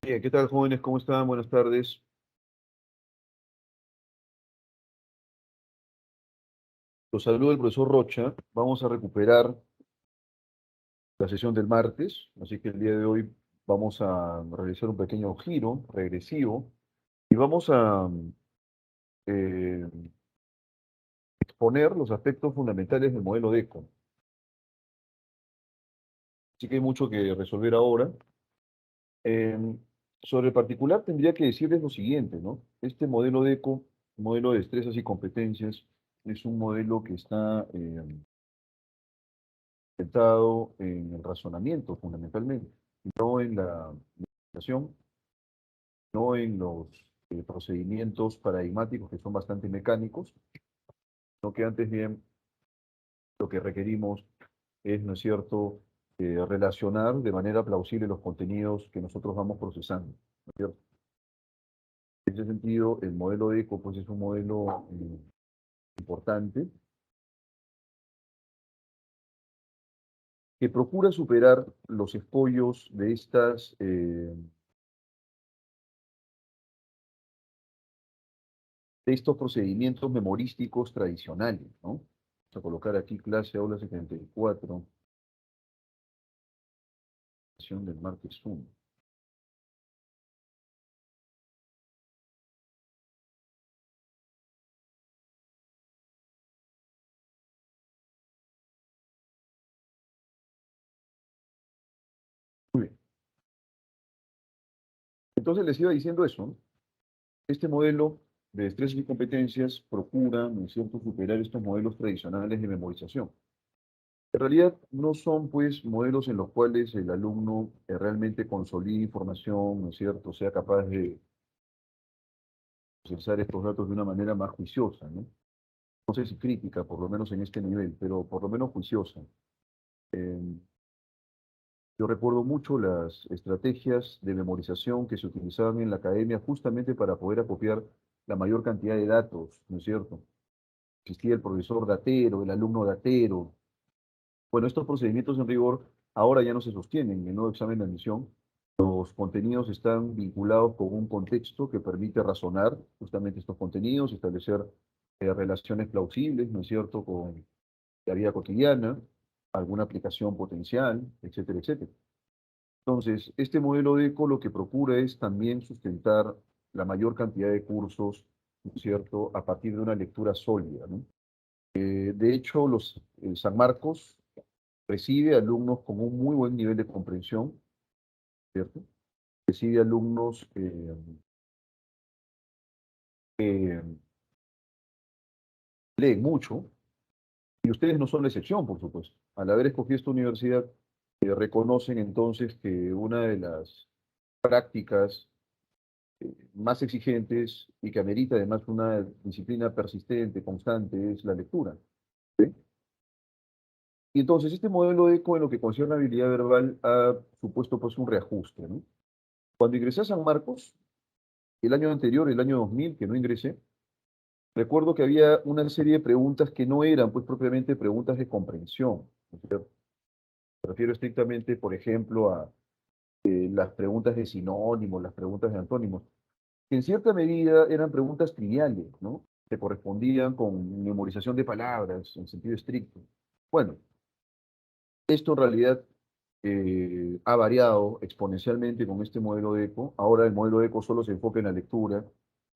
Bien, ¿qué tal, jóvenes? ¿Cómo están? Buenas tardes. Los saluda el profesor Rocha. Vamos a recuperar la sesión del martes, así que el día de hoy vamos a realizar un pequeño giro regresivo y vamos a eh, exponer los aspectos fundamentales del modelo DECO. Así que hay mucho que resolver ahora. Eh, Sobre el particular tendría que decirles lo siguiente, ¿no? Este modelo DECO, modelo de destrezas y competencias, es un modelo que está sentado en el razonamiento fundamentalmente, no en la investigación, no en los procedimientos paradigmáticos que son bastante mecánicos, sino que antes bien lo que requerimos es, ¿no es cierto?, relacionar de manera plausible los contenidos que nosotros vamos procesando, ¿no es cierto? En ese sentido, el modelo ECO pues, es un modelo importante que procura superar los escollos de estos procedimientos memorísticos tradicionales, ¿no? Vamos a colocar aquí clase aula 74, sesión del martes 1. Muy bien. Entonces les iba diciendo eso, ¿no? Este modelo de destrezas y competencias procura, ¿no es cierto?, superar estos modelos tradicionales de memorización. En realidad no son, pues, modelos en los cuales el alumno realmente consolide información, ¿no es cierto?, sea capaz de procesar estos datos de una manera más juiciosa, ¿no? No sé si crítica, por lo menos en este nivel, pero por lo menos juiciosa. Eh, Yo recuerdo mucho las estrategias de memorización que se utilizaban en la academia justamente para poder acopiar la mayor cantidad de datos, ¿no es cierto? Existía el profesor datero, el alumno datero. Bueno, estos procedimientos en rigor ahora ya no se sostienen en el nuevo examen de admisión. Los contenidos están vinculados con un contexto que permite razonar justamente estos contenidos, establecer relaciones plausibles, ¿no es cierto?, con la vida cotidiana, alguna aplicación potencial, etcétera, etcétera. Entonces, este modelo de ECO lo que procura es también sustentar la mayor cantidad de cursos, ¿no es cierto?, a partir de una lectura sólida, ¿no? De hecho, San Marcos recibe alumnos con un muy buen nivel de comprensión, ¿cierto? Recibe alumnos que leen mucho, y ustedes no son la excepción, por supuesto. Al haber escogido esta universidad, reconocen entonces que una de las prácticas más exigentes y que amerita además una disciplina persistente, constante, es la lectura. ¿Sí? Y entonces este modelo ECO en lo que concierne a habilidad verbal ha supuesto pues un reajuste, ¿no? Cuando ingresé a San Marcos, el año anterior, el año 2000, que no ingresé, recuerdo que había una serie de preguntas que no eran pues propiamente preguntas de comprensión, ¿no es cierto? Me refiero estrictamente, por ejemplo, a las preguntas de sinónimos, las preguntas de antónimos, que en cierta medida eran preguntas triviales, ¿no? Que correspondían con memorización de palabras en sentido estricto. Bueno, esto en realidad ha variado exponencialmente con este modelo de ECO. Ahora el modelo de ECO solo se enfoca en la lectura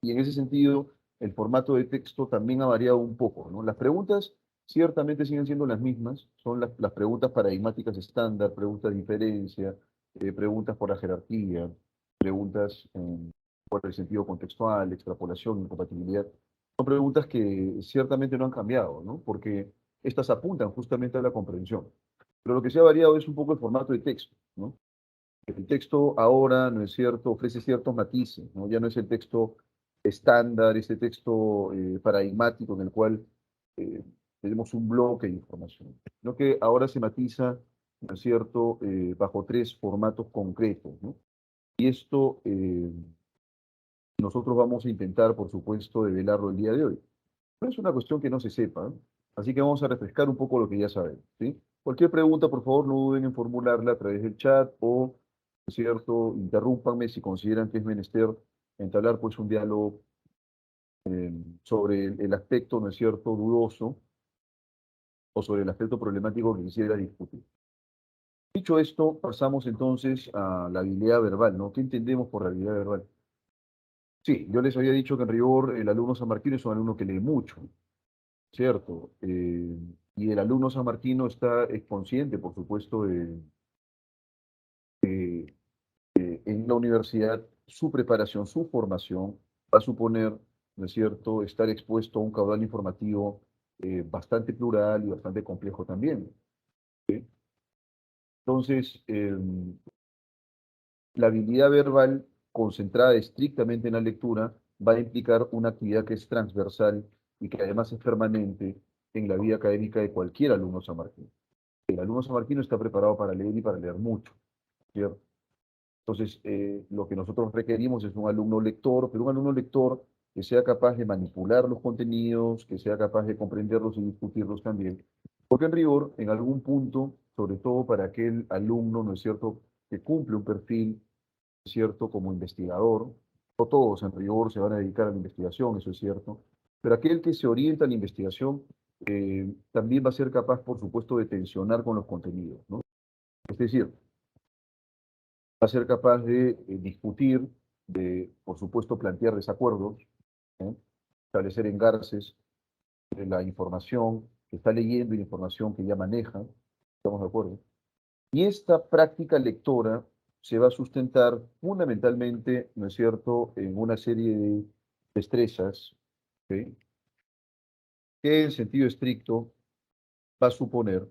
y en ese sentido el formato de texto también ha variado un poco, ¿no? Las preguntas ciertamente siguen siendo las mismas, son las preguntas paradigmáticas estándar, preguntas de inferencia, preguntas por la jerarquía, preguntas por el sentido contextual, extrapolación, incompatibilidad. Son preguntas que ciertamente no han cambiado, ¿no? Porque estas apuntan justamente a la comprensión. Pero lo que se ha variado es un poco el formato de texto, ¿no? El texto ahora, ¿no es cierto?, ofrece ciertos matices, ¿no? Ya no es el texto estándar, este texto paradigmático en el cual eh, tenemos un bloque de información, sino que ahora se matiza, ¿no es cierto?, bajo tres formatos concretos, ¿no? Y esto nosotros vamos a intentar, por supuesto, develarlo el día de hoy. No es una cuestión que no se sepa, ¿no? Así que vamos a refrescar un poco lo que ya sabemos, ¿sí? Cualquier pregunta, por favor, no duden en formularla a través del chat o ¿no es cierto? Interrúmpanme si consideran que es menester entablar pues un diálogo sobre el aspecto, ¿no es cierto?, dudoso o sobre el aspecto problemático que quisiera discutir. Dicho esto, pasamos entonces a la habilidad verbal, ¿no? ¿Qué entendemos por la habilidad verbal? Sí, yo les había dicho que en rigor el alumno sanmarquino es un alumno que lee mucho, ¿cierto? Y el alumno sanmarquino es consciente, por supuesto, en la universidad, su preparación, su formación va a suponer, ¿no es cierto?, estar expuesto a un caudal informativo bastante plural y bastante complejo también. ¿Sí? Entonces, la habilidad verbal concentrada estrictamente en la lectura va a implicar una actividad que es transversal y que además es permanente en la vida académica de cualquier alumno sanmarquino. El alumno sanmarquino está preparado para leer y para leer mucho, ¿cierto? Entonces, lo que nosotros requerimos es un alumno lector, pero un alumno lector que sea capaz de manipular los contenidos, que sea capaz de comprenderlos y discutirlos también. Porque en rigor, en algún punto, sobre todo para aquel alumno, ¿no es cierto?, que cumple un perfil, ¿cierto?, como investigador, no todos en rigor se van a dedicar a la investigación, eso es cierto, pero aquel que se orienta a la investigación también va a ser capaz, por supuesto, de tensionar con los contenidos, ¿no? Es decir, va a ser capaz de discutir, de, por supuesto, plantear desacuerdos, ¿eh? Establecer engarces de la información que está leyendo y la información que ya maneja, ¿estamos de acuerdo? Y esta práctica lectora se va a sustentar fundamentalmente, ¿no es cierto?, en una serie de destrezas, ¿ok?, que en sentido estricto va a suponer.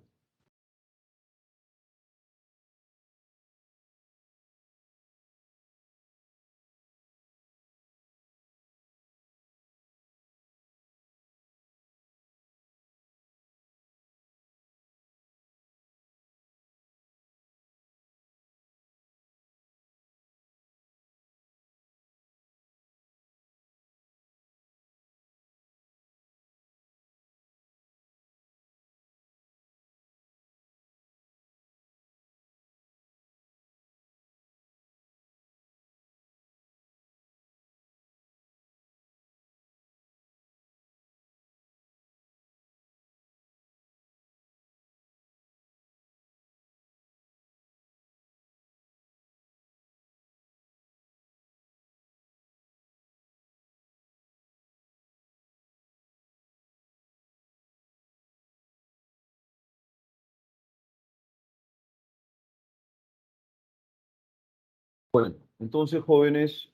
Bueno, entonces, jóvenes,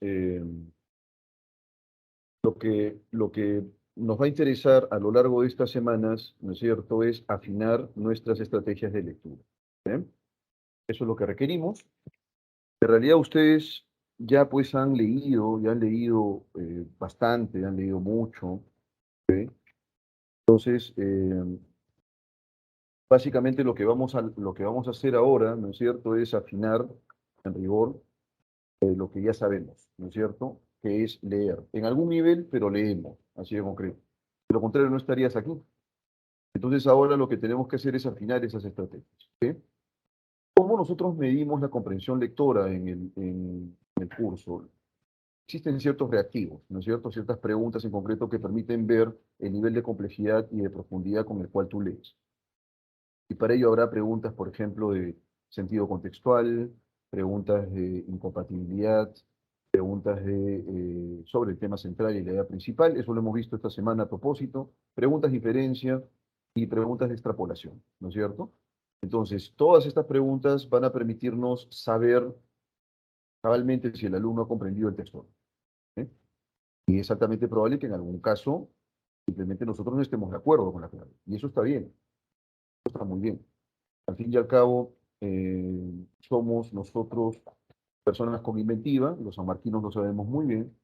lo que nos va a interesar a lo largo de estas semanas, ¿no es cierto?, es afinar nuestras estrategias de lectura. ¿Eh? Eso es lo que requerimos. En realidad ustedes ya pues ya han leído bastante, han leído mucho. ¿Ok? Entonces, básicamente lo que vamos a hacer ahora, ¿no es cierto?, es afinar en rigor lo que ya sabemos, ¿no es cierto?, que es leer. En algún nivel, pero leemos, así de concreto. De lo contrario, no estarías aquí. Entonces ahora lo que tenemos que hacer es afinar esas estrategias. ¿Ok? ¿Cómo nosotros medimos la comprensión lectora en el curso? Existen ciertos reactivos, ¿no es cierto? Ciertas preguntas en concreto que permiten ver el nivel de complejidad y de profundidad con el cual tú lees. Y para ello habrá preguntas, por ejemplo, de sentido contextual, preguntas de incompatibilidad, preguntas sobre el tema central y la idea principal. Eso lo hemos visto esta semana a propósito. Preguntas de diferencia y preguntas de extrapolación, ¿no es cierto? Entonces, todas estas preguntas van a permitirnos saber cabalmente si el alumno ha comprendido el texto. ¿Eh? Y es altamente probable que en algún caso simplemente nosotros no estemos de acuerdo con la clave. Y eso está bien, eso está muy bien. Al fin y al cabo, somos nosotros personas con inventiva, los sanmarquinos lo sabemos muy bien,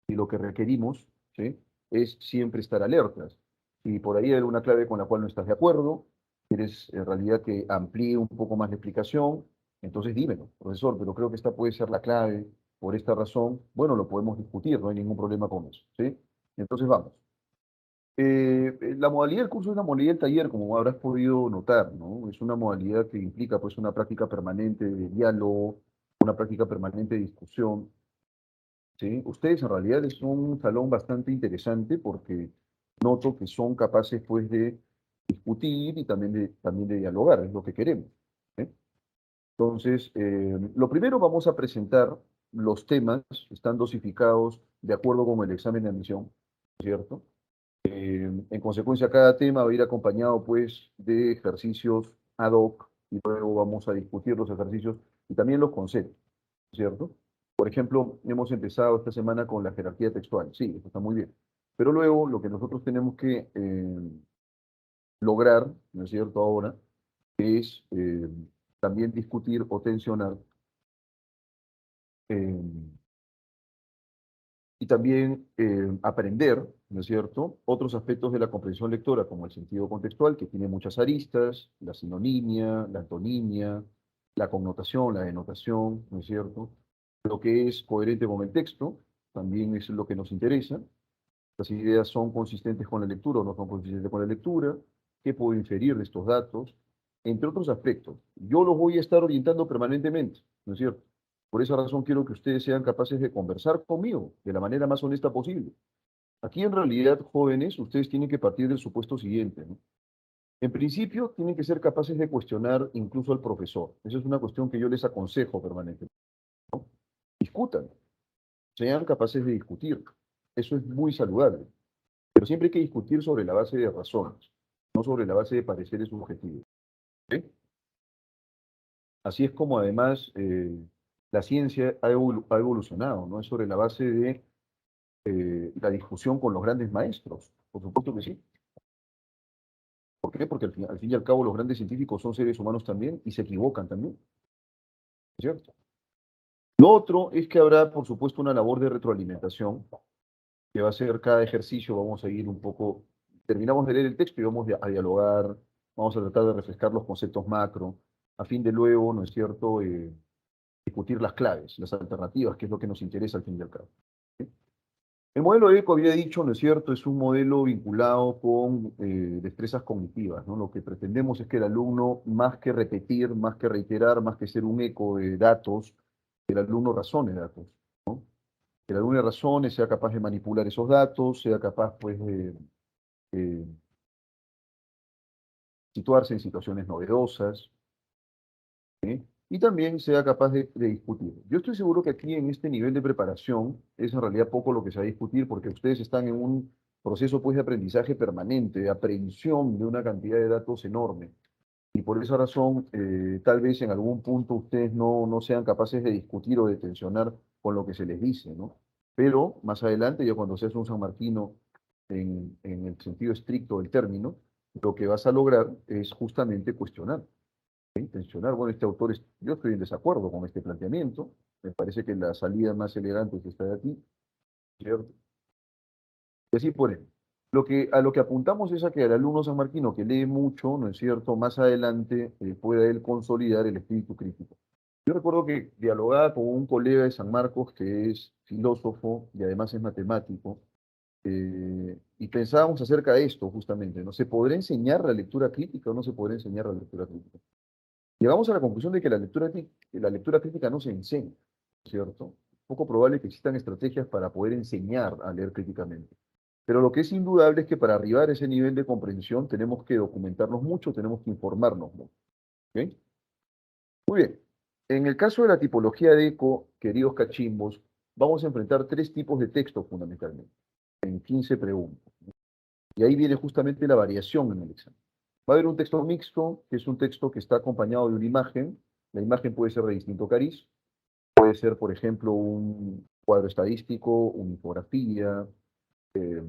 y lo que requerimos, ¿sí?, es siempre estar alertas. Si por ahí hay alguna clave con la cual no estás de acuerdo, quieres en realidad que amplíe un poco más la explicación, entonces dímelo, profesor, pero creo que esta puede ser la clave por esta razón. Bueno, lo podemos discutir, no hay ningún problema con eso, ¿sí? Entonces vamos. La modalidad del curso es la modalidad del taller, como habrás podido notar, ¿no? Es una modalidad que implica pues una práctica permanente de diálogo, una práctica permanente de discusión, ¿sí? Ustedes en realidad es un salón bastante interesante porque noto que son capaces pues de discutir y también de dialogar, es lo que queremos. ¿Sí? Entonces, lo primero vamos a presentar los temas, están dosificados de acuerdo con el examen de admisión, ¿cierto? En consecuencia, cada tema va a ir acompañado pues de ejercicios ad hoc y luego vamos a discutir los ejercicios y también los conceptos, ¿cierto? Por ejemplo, hemos empezado esta semana con la jerarquía textual, sí, eso está muy bien. Pero luego lo que nosotros tenemos que lograr, ¿no es cierto?, ahora es también discutir o tensionar eh, y también aprender, ¿no es cierto?, otros aspectos de la comprensión lectora, como el sentido contextual, que tiene muchas aristas, la sinonimia, la antonimia, la connotación, la denotación, ¿no es cierto? Lo que es coherente con el texto, también es lo que nos interesa. Las ideas son consistentes con la lectura o no son consistentes con la lectura, qué puedo inferir de estos datos, entre otros aspectos. Yo los voy a estar orientando permanentemente, ¿no es cierto? Por esa razón quiero que ustedes sean capaces de conversar conmigo de la manera más honesta posible. Aquí en realidad, jóvenes, ustedes tienen que partir del supuesto siguiente, ¿no? En principio, tienen que ser capaces de cuestionar incluso al profesor. Esa es una cuestión que yo les aconsejo permanentemente. Discutan, sean capaces de discutir. Eso es muy saludable. Pero siempre hay que discutir sobre la base de razones, no sobre la base de pareceres subjetivos. ¿Sí? Así es como además la ciencia ha evolucionado, ¿no? Es sobre la base de la discusión con los grandes maestros. Por supuesto que sí. ¿Por qué? Porque al fin y al cabo los grandes científicos son seres humanos también y se equivocan también, ¿cierto? Lo otro es que habrá, por supuesto, una labor de retroalimentación que va a ser cada ejercicio, vamos a ir un poco, terminamos de leer el texto y vamos a dialogar, vamos a tratar de refrescar los conceptos macro, a fin de luego, ¿no es cierto?, discutir las claves, las alternativas, que es lo que nos interesa al fin y al cabo. ¿Sí? El modelo ECO, había dicho, ¿no es cierto?, es un modelo vinculado con destrezas cognitivas, ¿no? Lo que pretendemos es que el alumno, más que repetir, más que reiterar, más que ser un eco de datos, el alumno razone datos, ¿no? Que el alumno razone, sea capaz de manipular esos datos, sea capaz, pues, de eh, situarse en situaciones novedosas, ¿sí? Y también sea capaz de discutir. Yo estoy seguro que aquí en este nivel de preparación es en realidad poco lo que se va a discutir porque ustedes están en un proceso pues de aprendizaje permanente, de aprehensión de una cantidad de datos enorme. Y por esa razón, tal vez en algún punto ustedes no sean capaces de discutir o de tensionar con lo que se les dice, ¿no? Pero más adelante, ya cuando seas un sanmarquino en el sentido estricto del término, lo que vas a lograr es justamente cuestionar, intencionar, bueno, este autor, yo estoy en desacuerdo con este planteamiento, me parece que la salida más elegante es esta de aquí, ¿cierto? Y así por él. A lo que apuntamos es a que el alumno sanmarquino que lee mucho, ¿no es cierto?, más adelante pueda él consolidar el espíritu crítico. Yo recuerdo que dialogaba con un colega de San Marcos que es filósofo y además es matemático, y pensábamos acerca de esto justamente, ¿no? ¿Se podrá enseñar la lectura crítica o no se podrá enseñar la lectura crítica? Llegamos a la conclusión de que la lectura crítica no se enseña, ¿cierto? Poco probable que existan estrategias para poder enseñar a leer críticamente. Pero lo que es indudable es que para arribar a ese nivel de comprensión tenemos que documentarnos mucho, tenemos que informarnos mucho. ¿Ok? Muy bien. En el caso de la tipología de eco, queridos cachimbos, vamos a enfrentar tres tipos de textos fundamentalmente, en 15 preguntas. Y ahí viene justamente la variación en el examen. Va a haber un texto mixto, que es un texto que está acompañado de una imagen. La imagen puede ser de distinto cariz, puede ser, por ejemplo, un cuadro estadístico, una infografía, eh,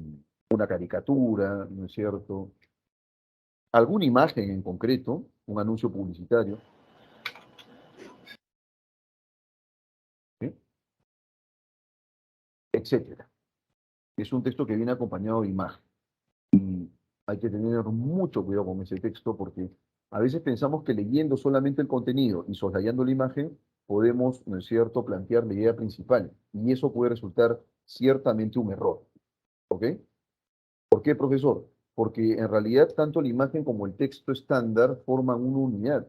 una caricatura, ¿no es cierto? Alguna imagen en concreto, un anuncio publicitario, ¿sí? Etcétera. Es un texto que viene acompañado de imagen. Y hay que tener mucho cuidado con ese texto porque a veces pensamos que leyendo solamente el contenido y soslayando la imagen podemos, ¿no es cierto?, plantear la idea principal. Y eso puede resultar ciertamente un error. ¿Ok? ¿Por qué, profesor? Porque en realidad tanto la imagen como el texto estándar forman una unidad.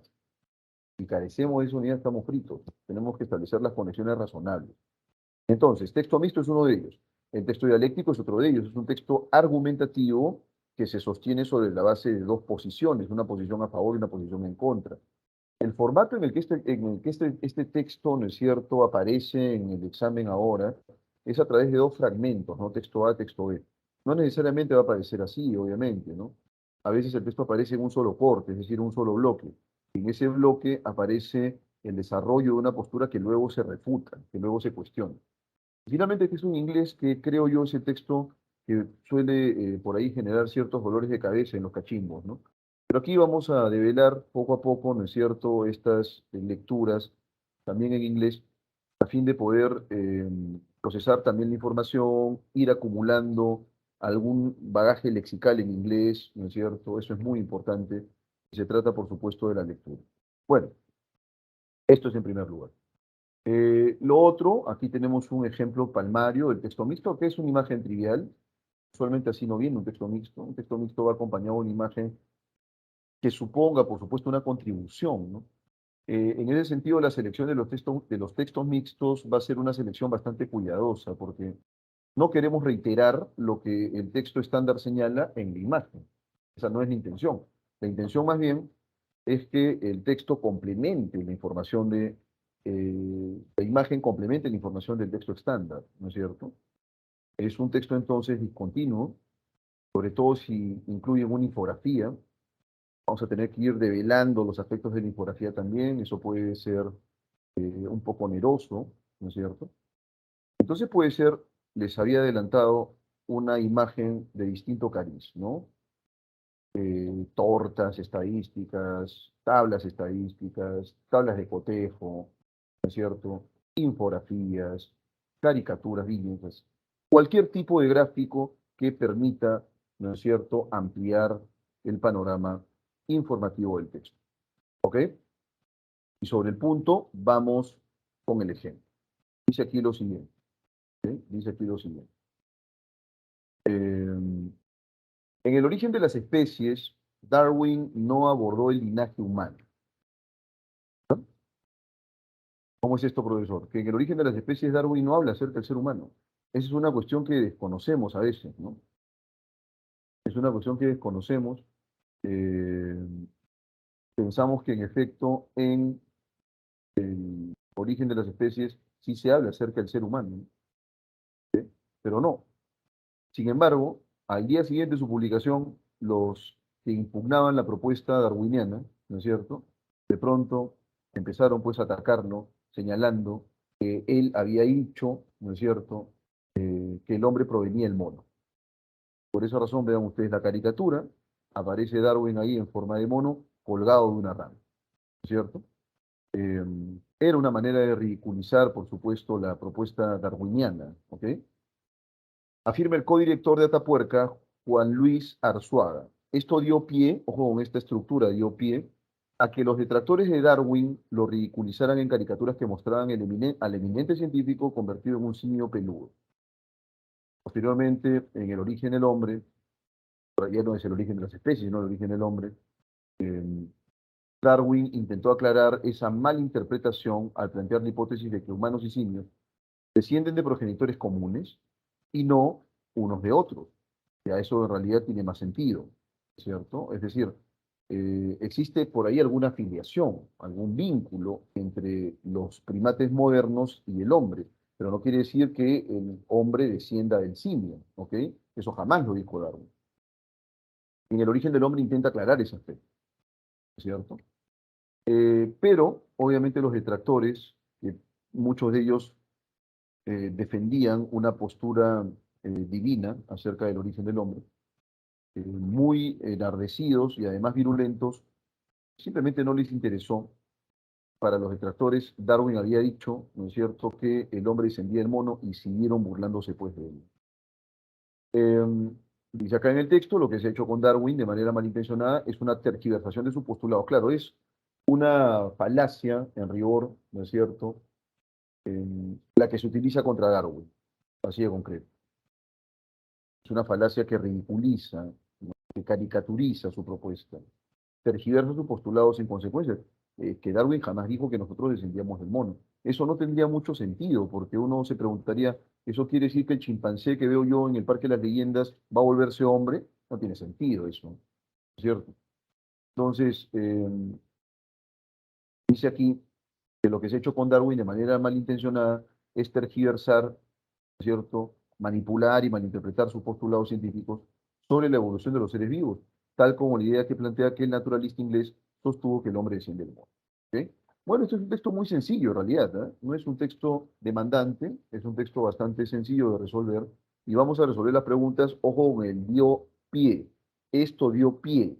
Si carecemos de esa unidad, estamos fritos. Tenemos que establecer las conexiones razonables. Entonces, texto mixto es uno de ellos. El texto dialéctico es otro de ellos. Es un texto argumentativo que se sostiene sobre la base de dos posiciones, una posición a favor y una posición en contra. El formato en el que este texto, ¿no es cierto?, aparece en el examen ahora, es a través de dos fragmentos, ¿no? Texto A, texto B. No necesariamente va a aparecer así, obviamente, ¿no? A veces el texto aparece en un solo corte, es decir, un solo bloque. En ese bloque aparece el desarrollo de una postura que luego se refuta, que luego se cuestiona. Finalmente, este es un inglés que creo yo ese texto que suele por ahí generar ciertos dolores de cabeza en los cachimbos, ¿no? Pero aquí vamos a develar poco a poco, ¿no es cierto?, estas lecturas también en inglés, a fin de poder procesar también la información, ir acumulando algún bagaje lexical en inglés, ¿no es cierto? Eso es muy importante. Y se trata, por supuesto, de la lectura. Bueno, esto es en primer lugar. Lo otro, aquí tenemos un ejemplo palmario del texto mixto, que es una imagen trivial. Usualmente así no viene un texto mixto. Un texto mixto va acompañado de una imagen que suponga, por supuesto, una contribución, ¿no? En ese sentido, la selección de los textos mixtos va a ser una selección bastante cuidadosa, porque no queremos reiterar lo que el texto estándar señala en la imagen. Esa no es la intención. La intención más bien es que el texto complemente la información la imagen complemente la información del texto estándar, ¿no es cierto? Es un texto entonces discontinuo, sobre todo si incluye una infografía. Vamos a tener que ir develando los aspectos de la infografía también, eso puede ser un poco oneroso, ¿no es cierto? Entonces puede ser, les había adelantado, una imagen de distinto cariz, ¿no? Tortas estadísticas, tablas de cotejo, ¿no es cierto? Infografías, caricaturas, viñetas, cualquier tipo de gráfico que permita, ¿no es cierto?, ampliar el panorama informativo del texto. ¿Ok? Y sobre el punto, vamos con el ejemplo. Dice aquí lo siguiente. ¿Ok? Dice aquí lo siguiente. En el origen de las especies, Darwin no abordó el linaje humano. ¿Cómo es esto, profesor? Que en el origen de las especies Darwin no habla acerca del ser humano. Esa es una cuestión que desconocemos a veces, ¿no? Es una cuestión que desconocemos. Eh, Pensamos que en efecto en el origen de las especies sí se habla acerca del ser humano, ¿no? Pero no. Sin embargo, al día siguiente de su publicación, los que impugnaban la propuesta darwiniana, ¿no es cierto?, de pronto empezaron pues a atacarlo, señalando que él había dicho, ¿no es cierto?, que el hombre provenía del mono. Por esa razón, vean ustedes la caricatura, aparece Darwin ahí en forma de mono, colgado de una rama, ¿no es cierto? Eh, Era una manera de ridiculizar, por supuesto, la propuesta darwiniana, ¿ok? Afirma el codirector de Atapuerca, Juan Luis Arzuaga. Esto dio pie, ojo con esta estructura, dio pie a que los detractores de Darwin lo ridiculizaran en caricaturas que mostraban al eminente científico convertido en un simio peludo. Posteriormente, en El origen del hombre, ya no es el origen de las especies, sino el origen del hombre, eh, Darwin intentó aclarar esa malinterpretación al plantear la hipótesis de que humanos y simios descienden de progenitores comunes y no unos de otros. Ya eso en realidad tiene más sentido, ¿cierto? Es decir, existe por ahí alguna filiación, algún vínculo entre los primates modernos y el hombre, pero no quiere decir que el hombre descienda del simio, ¿ok? Eso jamás lo dijo Darwin. En el origen del hombre intenta aclarar ese aspecto, ¿cierto? Pero obviamente los detractores, que muchos de ellos defendían una postura divina acerca del origen del hombre, muy enardecidos y además virulentos, simplemente no les interesó. Para los detractores, Darwin había dicho, ¿no es cierto?, que el hombre descendía del mono y siguieron burlándose pues de él. Dice acá en el texto, lo que se ha hecho con Darwin de manera malintencionada es una tergiversación de su postulado. Claro, es una falacia, en rigor, ¿no es cierto?, la que se utiliza contra Darwin, así de concreto. Es una falacia que ridiculiza, ¿no?, que caricaturiza su propuesta, tergiversa su postulado sin consecuencias. que Darwin jamás dijo que nosotros descendíamos del mono. Eso no tendría mucho sentido, porque uno se preguntaría, ¿eso quiere decir que el chimpancé que veo yo en el Parque de las Leyendas va a volverse hombre? No tiene sentido eso, ¿cierto? Entonces, dice aquí que lo que se ha hecho con Darwin de manera malintencionada es tergiversar, ¿cierto? Manipular y malinterpretar sus postulados científicos sobre la evolución de los seres vivos, tal como la idea que plantea que el naturalista inglés sostuvo que el hombre desciende del mono. ¿Ok? Bueno, este es un texto muy sencillo en realidad, ¿eh? No es un texto demandante, es un texto bastante sencillo de resolver y vamos a resolver las preguntas, ojo, con el dio pie. Esto dio pie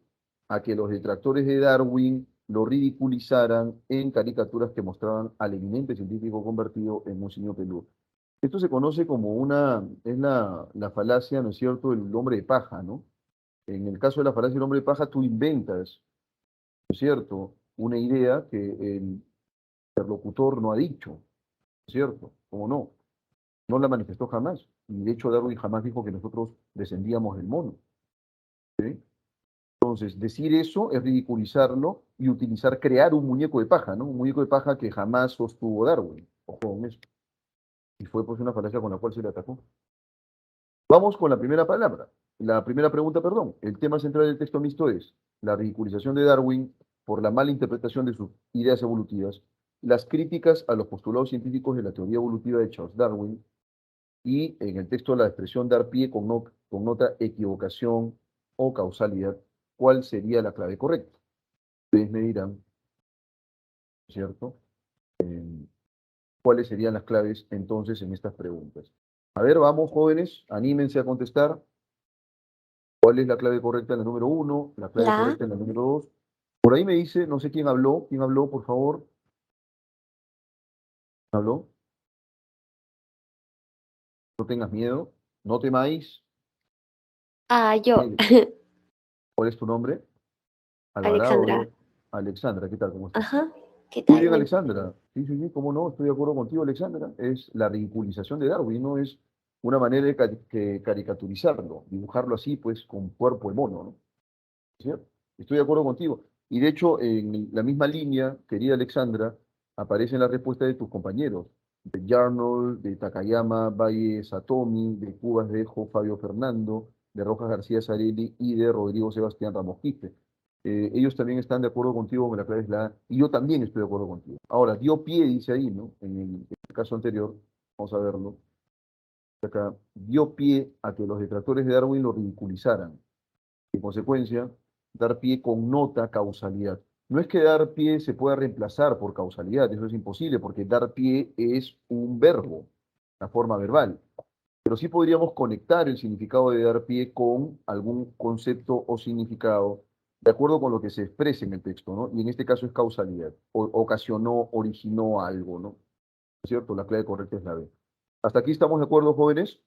a que los detractores de Darwin lo ridiculizaran en caricaturas que mostraban al eminente científico convertido en un simio peludo. Esto se conoce como es la falacia, ¿no es cierto?, del hombre de paja, ¿no? En el caso de la falacia del hombre de paja, tú inventas, ¿no es cierto?, una idea que el interlocutor no ha dicho, ¿no es cierto? ¿Cómo no? No la manifestó jamás. Y de hecho Darwin jamás dijo que nosotros descendíamos del mono, ¿sí? Entonces, decir eso es ridiculizarlo y utilizar, crear un muñeco de paja, ¿no? Un muñeco de paja que jamás sostuvo Darwin. Ojo con eso. Y fue pues una falacia con la cual se le atacó. Vamos con la primera palabra. La primera pregunta, perdón. El tema central del texto mixto es la ridiculización de Darwin por la mala interpretación de sus ideas evolutivas, las críticas a los postulados científicos de la teoría evolutiva de Charles Darwin y en el texto la expresión dar pie connota equivocación o causalidad. ¿Cuál sería la clave correcta? Ustedes me dirán, ¿cierto? ¿Cuáles serían las claves entonces en estas preguntas? A ver, vamos, jóvenes, anímense a contestar. ¿Cuál es la clave correcta en la número uno? La clave La correcta en la número dos. Por ahí me dice, no sé quién habló, por favor. ¿Habló? No tengas miedo, no temáis. yo, Eh, ¿Cuál es tu nombre? Alvarado, Alexandra. ¿no? Alexandra, ¿qué tal? ¿Cómo estás? Ajá, ¿qué Muy tal? bien, Bueno, Alexandra. Sí, sí, sí, cómo no, estoy de acuerdo contigo, Alexandra. Es la ridiculización de Darwin, ¿no? Es una manera de caricaturizarlo, dibujarlo así, pues, con cuerpo de mono, ¿no? ¿Cierto? Estoy de acuerdo contigo. Y de hecho, en la misma línea, querida Alexandra, aparece en la respuesta de tus compañeros, de Yarnold, de Takayama, Valle Satomi, de Cubas Dejo, Fabio Fernando, de Rojas García Zarelli y de Rodrigo Sebastián Ramos Quispe. Ellos también están de acuerdo contigo con la clave es la A, y yo también estoy de acuerdo contigo. Ahora, dio pie, dice ahí, ¿no? En el caso anterior, vamos a verlo, acá, dio pie a que los detractores de Darwin lo ridiculizaran. En consecuencia, dar pie connota causalidad. No es que dar pie se pueda reemplazar por causalidad, eso es imposible, porque dar pie es un verbo, una forma verbal. Pero sí podríamos conectar el significado de dar pie con algún concepto o significado de acuerdo con lo que se exprese en el texto, ¿no? Y en este caso es causalidad, ocasionó, originó algo, ¿no? ¿Cierto? La clave correcta es la B. ¿Hasta aquí estamos de acuerdo, jóvenes?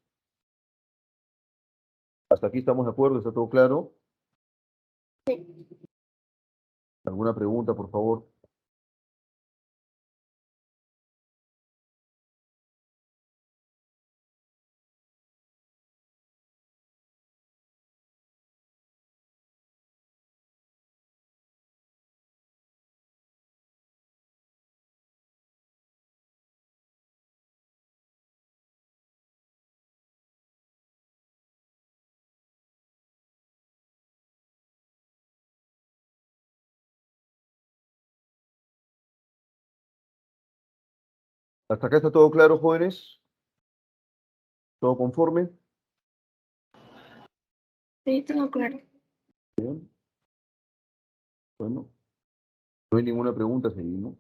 ¿Hasta aquí estamos de acuerdo? ¿Está todo claro? ¿Alguna pregunta, por favor? ¿Hasta acá está todo claro, jóvenes? ¿Todo conforme? sí, tengo claro. Bien, bueno, no hay ninguna pregunta, seguimos.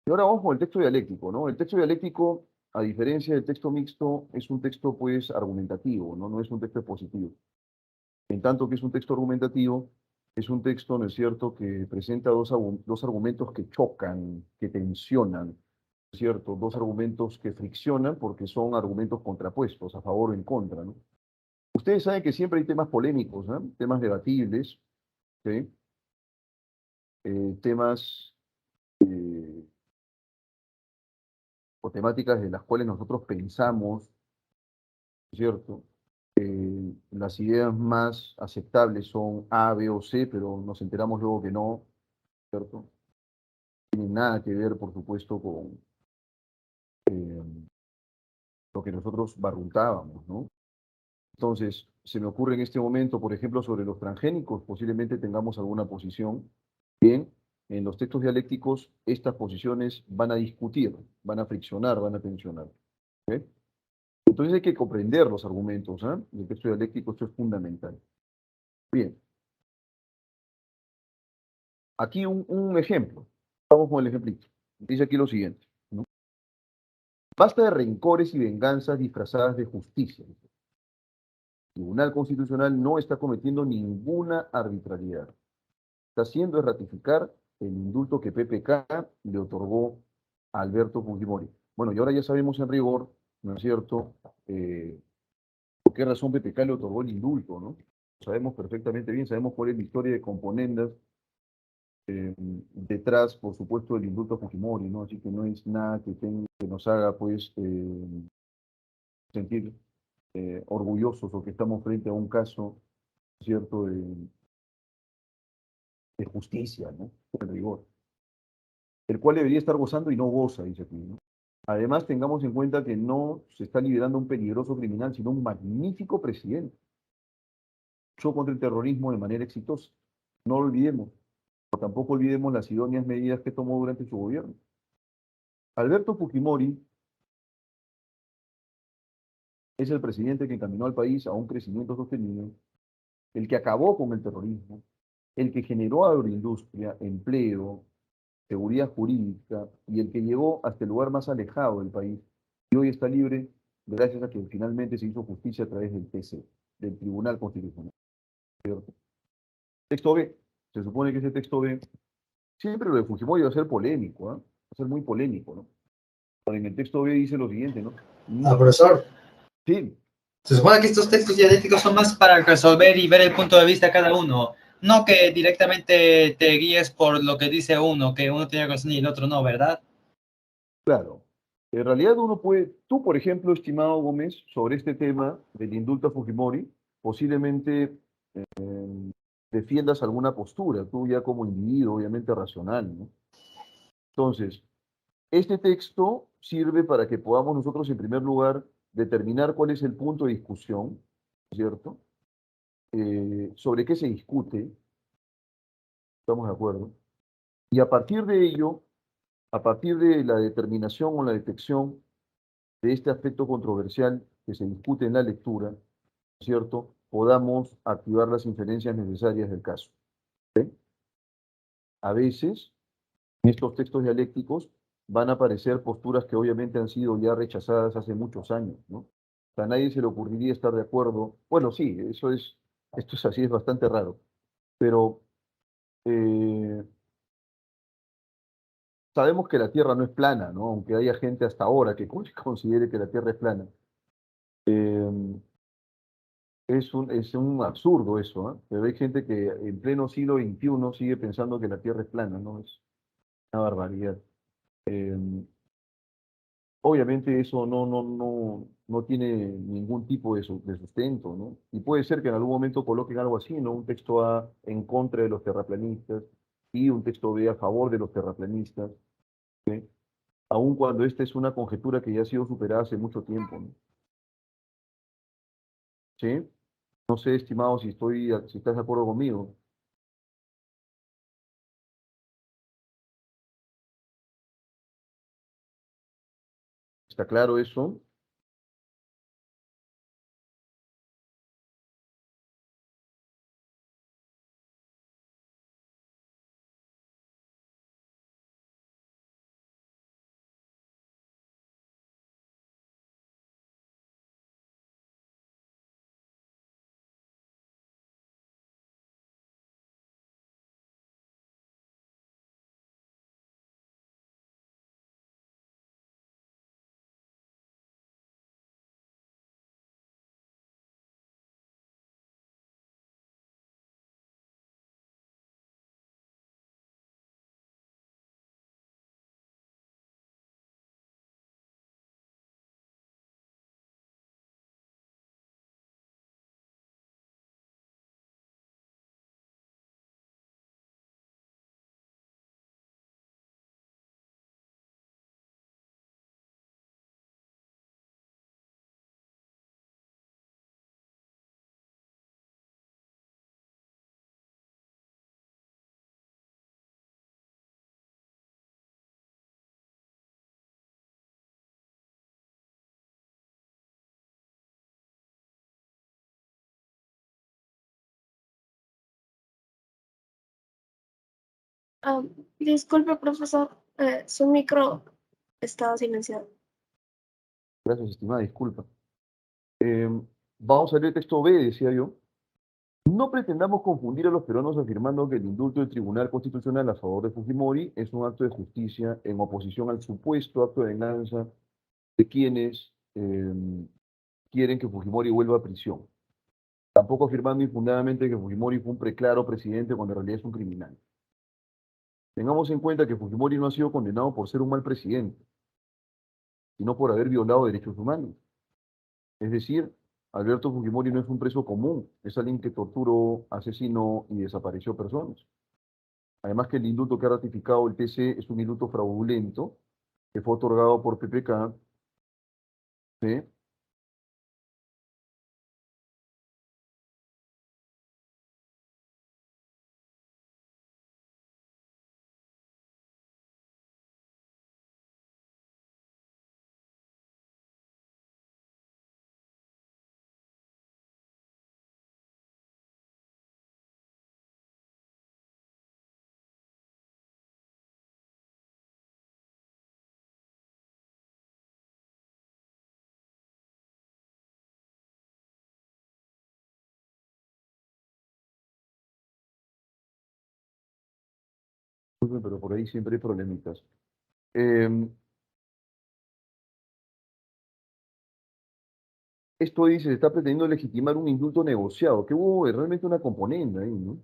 Y ahora vamos con el texto dialéctico, ¿no? El texto dialéctico, a diferencia del texto mixto, es un texto, pues, argumentativo, ¿no? No es un texto expositivo. En tanto que es un texto argumentativo, es un texto, ¿no es cierto?, que presenta dos argumentos que chocan, que tensionan, ¿no es cierto? Dos argumentos que friccionan porque son argumentos contrapuestos, a favor o en contra, ¿no? Ustedes saben que siempre hay temas polémicos, ¿no? Temas debatibles, ¿sí? Temas eh, o temáticas de las cuales nosotros pensamos, ¿cierto? las ideas más aceptables son A, B o C, pero nos enteramos luego que no, ¿cierto? No tienen nada que ver, por supuesto, con lo que nosotros barruntábamos, ¿no? Entonces, se me ocurre en este momento, por ejemplo, sobre los transgénicos, posiblemente tengamos alguna posición. Bien, en los textos dialécticos, estas posiciones van a discutir, van a friccionar, van a tensionar. ¿Ok? Entonces hay que comprender los argumentos, ¿ah? Del texto dialéctico, esto es fundamental. Bien, aquí un ejemplo. Vamos con el ejemplito. Dice aquí lo siguiente, ¿no? Basta de rencores y venganzas disfrazadas de justicia. El Tribunal Constitucional no está cometiendo ninguna arbitrariedad. Está haciendo es ratificar el indulto que PPK le otorgó a Alberto Fujimori. Bueno, y ahora ya sabemos en rigor, ¿no es cierto?, por qué razón PPK le otorgó el indulto, ¿no? Sabemos perfectamente bien, sabemos cuál es la historia de componendas detrás, por supuesto, del indulto a Fujimori, ¿no? Así que no es nada que nos haga, pues, sentir orgullosos o que estamos frente a un caso, ¿cierto?, de justicia, ¿no? En rigor. El cual debería estar gozando y no goza, dice aquí, ¿no? Además, tengamos en cuenta que no se está liberando un peligroso criminal, sino un magnífico presidente. Luchó contra el terrorismo de manera exitosa. No lo olvidemos. Pero tampoco olvidemos las idóneas medidas que tomó durante su gobierno. Alberto Fujimori es el presidente que encaminó al país a un crecimiento sostenido, el que acabó con el terrorismo, el que generó agroindustria, empleo, seguridad jurídica y el que llegó hasta el lugar más alejado del país y hoy está libre gracias a que finalmente se hizo justicia a través del TC, del Tribunal Constitucional. ¿Cierto? Texto B. Se supone que ese texto B, siempre lo de Fujimori va a ser polémico, ¿eh? Va a ser muy polémico, ¿no? Pero en el texto B dice lo siguiente, ¿no? Profesor, Sí, se supone que estos textos dialécticos son más para resolver y ver el punto de vista de cada uno, no que directamente te guíes por lo que dice uno, que uno tiene razón y el otro no, ¿verdad? claro. En realidad uno puede, tú por ejemplo, estimado Gómez, sobre este tema del indulto a Fujimori, posiblemente defiendas alguna postura, tú ya como individuo, obviamente racional, ¿no? Entonces, este texto sirve para que podamos nosotros, en primer lugar, determinar cuál es el punto de discusión, ¿cierto? Sobre qué se discute, estamos de acuerdo. Y a partir de ello, a partir de la determinación o la detección de este aspecto controversial que se discute en la lectura, ¿cierto? Podamos activar las inferencias necesarias del caso. ¿Ok? A veces, en estos textos dialécticos van a aparecer posturas que obviamente han sido ya rechazadas hace muchos años, ¿no? A nadie se le ocurriría estar de acuerdo. Bueno, sí, esto es así, es bastante raro, pero eh, sabemos que la Tierra no es plana, ¿no? Aunque haya gente hasta ahora que considere que la Tierra es plana. Eh, es un absurdo eso, ¿eh? Pero hay gente que en pleno siglo XXI sigue pensando que la Tierra es plana, ¿no? Es una barbaridad. Eh, Obviamente eso no tiene ningún tipo de sustento, ¿no? Y puede ser que en algún momento coloquen algo así, ¿no? Un texto A en contra de los terraplanistas y un texto B a favor de los terraplanistas, ¿sí? Aun cuando esta es una conjetura que ya ha sido superada hace mucho tiempo, ¿no? ¿Sí? No sé, estimado, si estás de acuerdo conmigo. ¿Está claro eso? Ah, disculpe, profesor, su micro estaba silenciado. Gracias, estimada, disculpa. Vamos a leer el texto B, decía yo. No pretendamos confundir a los peruanos afirmando que el indulto del Tribunal Constitucional a favor de Fujimori es un acto de justicia en oposición al supuesto acto de venganza de quienes quieren que Fujimori vuelva a prisión. Tampoco afirmando infundadamente que Fujimori fue un preclaro presidente cuando en realidad es un criminal. Tengamos en cuenta que Fujimori no ha sido condenado por ser un mal presidente, sino por haber violado derechos humanos. Es decir, Alberto Fujimori no es un preso común, es alguien que torturó, asesinó y desapareció personas. Además que el indulto que ha ratificado el TC es un indulto fraudulento que fue otorgado por PPK, ¿sí? Pero por ahí siempre hay problemitas. Esto dice, se está pretendiendo legitimar un indulto negociado, que hubo realmente una componenda ahí, ¿no?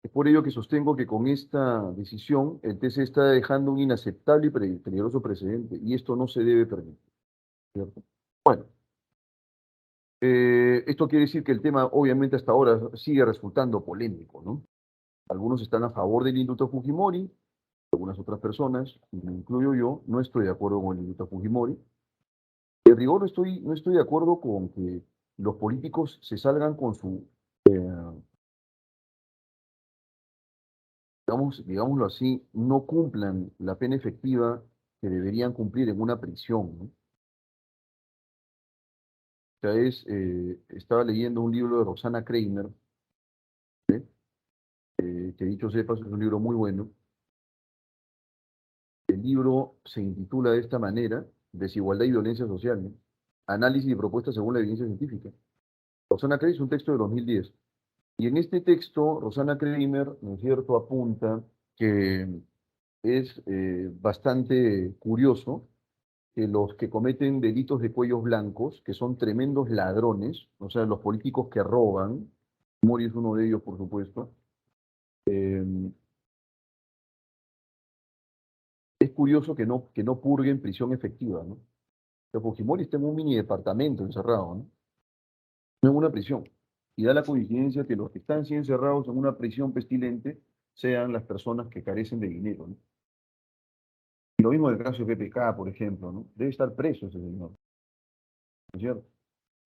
Es por ello que sostengo que con esta decisión el TC está dejando un inaceptable y peligroso precedente, y esto no se debe permitir, ¿cierto? Bueno, esto quiere decir que el tema obviamente hasta ahora sigue resultando polémico, ¿no? Algunos están a favor del indulto a Fujimori, algunas otras personas, y me incluyo yo, no estoy de acuerdo con el indulto a Fujimori. De rigor no estoy de acuerdo con que los políticos se salgan con su, digámoslo así, no cumplan la pena efectiva que deberían cumplir en una prisión, ¿no? O sea, estaba leyendo un libro de Roxana Kramer, ¿sí? Que dicho sepas es un libro muy bueno. El libro se intitula de esta manera, Desigualdad y Violencia Social, ¿no? Análisis y propuestas según la evidencia científica. Roxana Kramer es un texto de 2010. Y en este texto, Roxana Kramer, ¿no es cierto?, apunta que es bastante curioso que los que cometen delitos de cuellos blancos, que son tremendos ladrones, o sea, los políticos que roban, Mori es uno de ellos, por supuesto, eh, es curioso que no purguen prisión efectiva, ¿no? Pero Fujimori está en un mini departamento encerrado, ¿no? No en una prisión. Y da la coincidencia que los que están sí encerrados en una prisión pestilente sean las personas que carecen de dinero, ¿no? Y lo mismo del caso de PPK, por ejemplo, ¿no? Debe estar preso ese señor, ¿no es cierto?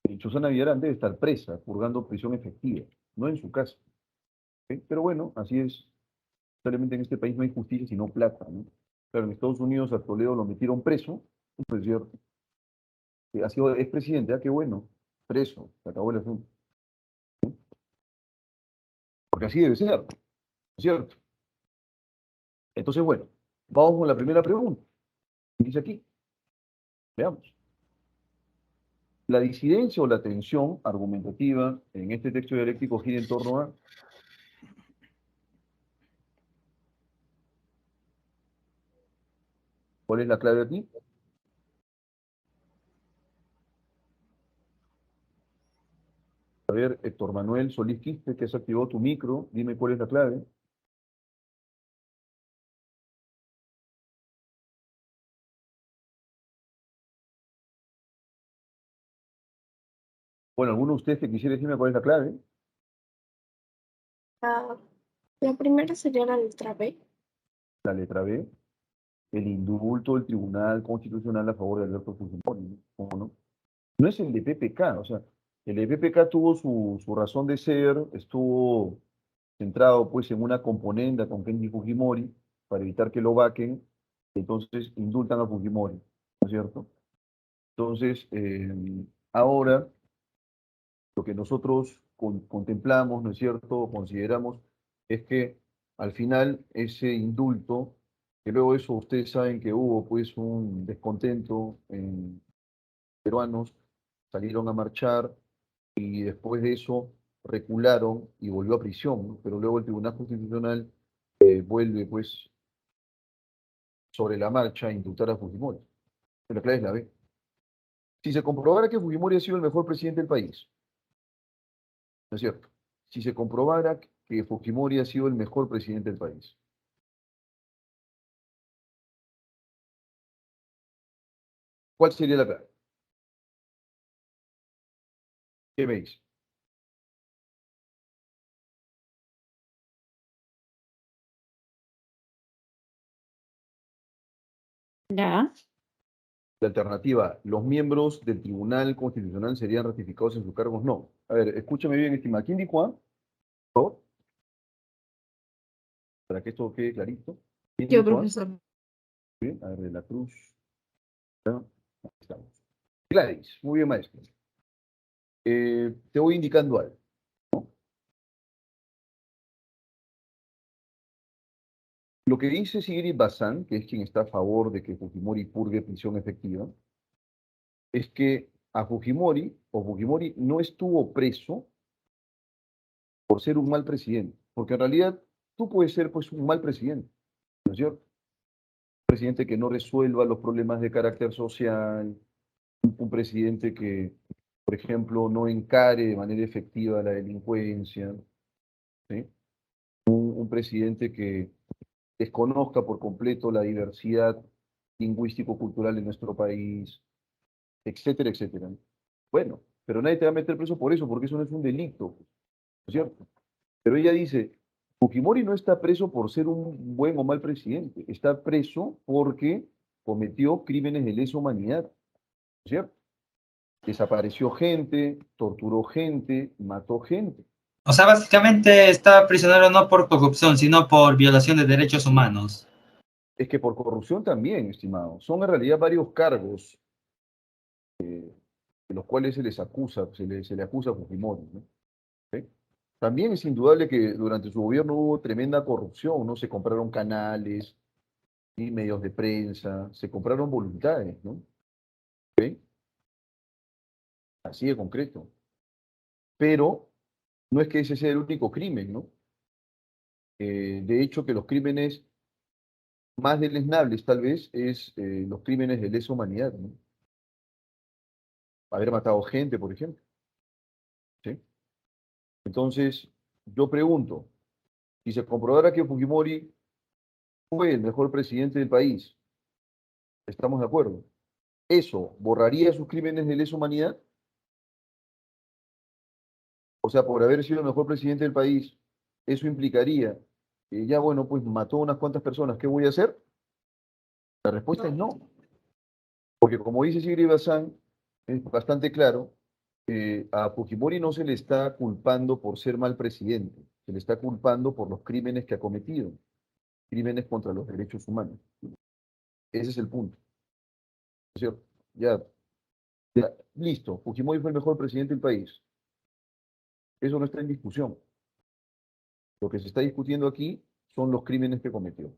Y Susana Villarán debe estar presa, purgando prisión efectiva, no en su casa. ¿Ok? Pero bueno, así es. Lamentablemente en este país no hay justicia sino plata, ¿no? Pero en Estados Unidos a Toledo lo metieron preso, ¿no es cierto? Ha sido expresidente, qué bueno, preso, se acabó el asunto. Porque así debe ser, ¿no es cierto? Entonces, bueno, vamos con la primera pregunta. Dice aquí, veamos. La disidencia o la tensión argumentativa en este texto dialéctico gira en torno a. ¿Cuál es la clave aquí? A ver, Héctor Manuel Solís Quispe, que has activado tu micro, dime cuál es la clave. Bueno, alguno de ustedes que quisiera decirme cuál es la clave. Ah, la primera sería la letra B. La letra B, el indulto del Tribunal Constitucional a favor de Alberto Fujimori, ¿no? ¿Cómo no? No es el de PPK, o sea, el de PPK tuvo su razón de ser, estuvo centrado pues en una componenda con Kenji Fujimori para evitar que lo vaquen, entonces indultan a Fujimori, ¿no es cierto? Entonces, ahora lo que nosotros contemplamos, ¿no es cierto?, consideramos es que al final ese indulto, que luego eso ustedes saben que hubo pues un descontento en peruanos, salieron a marchar y después de eso recularon y volvió a prisión, ¿no? Pero luego el Tribunal Constitucional vuelve pues sobre la marcha a indultar a Fujimori. Pero la clave es la B. Si se comprobara que Fujimori ha sido el mejor presidente del país, ¿no es cierto? Si se comprobara que Fujimori ha sido el mejor presidente del país, ¿cuál sería la clave? ¿Qué me dice? Ya. La alternativa, ¿los miembros del Tribunal Constitucional serían ratificados en sus cargos? No. A ver, escúchame bien, estimada. ¿Quién dijo A? Por favor, para que esto quede clarito. ¿Quién Yo, dijo A? profesor. Bien, a ver, de la Cruz. Ya, ahí estamos. Gladys, muy bien, maestro. Te voy indicando algo. Lo que dice Sigrid Bazán, que es quien está a favor de que Fujimori purgue prisión efectiva, es que a Fujimori, o Fujimori no estuvo preso por ser un mal presidente, porque en realidad tú puedes ser pues un mal presidente, ¿no es cierto? Un presidente que no resuelva los problemas de carácter social, un presidente que, por ejemplo, no encare de manera efectiva la delincuencia, ¿sí? Un presidente que desconozca por completo la diversidad lingüístico-cultural de nuestro país, etcétera, etcétera. Bueno, pero nadie te va a meter preso por eso, porque eso no es un delito, ¿no es cierto? Pero ella dice, Fujimori no está preso por ser un buen o mal presidente, está preso porque cometió crímenes de lesa humanidad, ¿no es cierto? Desapareció gente, torturó gente, mató gente. O sea, básicamente está prisionero no por corrupción, sino por violación de derechos humanos. Es que por corrupción también, estimado. Son en realidad varios cargos de los cuales se les acusa, se le acusa a Fujimori, ¿no? ¿Sí? También es indudable que durante su gobierno hubo tremenda corrupción, ¿no? Se compraron canales y medios de prensa, se compraron voluntades, ¿no? ¿Sí? Así de concreto. Pero no es que ese sea el único crimen, ¿no? De hecho, que los crímenes más deleznables, tal vez, es los crímenes de lesa humanidad, ¿no? Haber matado gente, por ejemplo, ¿sí? Entonces, yo pregunto, si se comprobara que Fujimori fue el mejor presidente del país, ¿estamos de acuerdo? ¿Eso borraría sus crímenes de lesa humanidad? O sea, por haber sido el mejor presidente del país, eso implicaría que ya, bueno, pues mató a unas cuantas personas, ¿qué voy a hacer? La respuesta es no, porque como dice Sigrid Bazán, es bastante claro, a Fujimori no se le está culpando por ser mal presidente, se le está culpando por los crímenes que ha cometido, crímenes contra los derechos humanos. Ese es el punto, ¿no es cierto? Ya, ya, listo, Fujimori fue el mejor presidente del país. Eso no está en discusión. Lo que se está discutiendo aquí son los crímenes que cometió.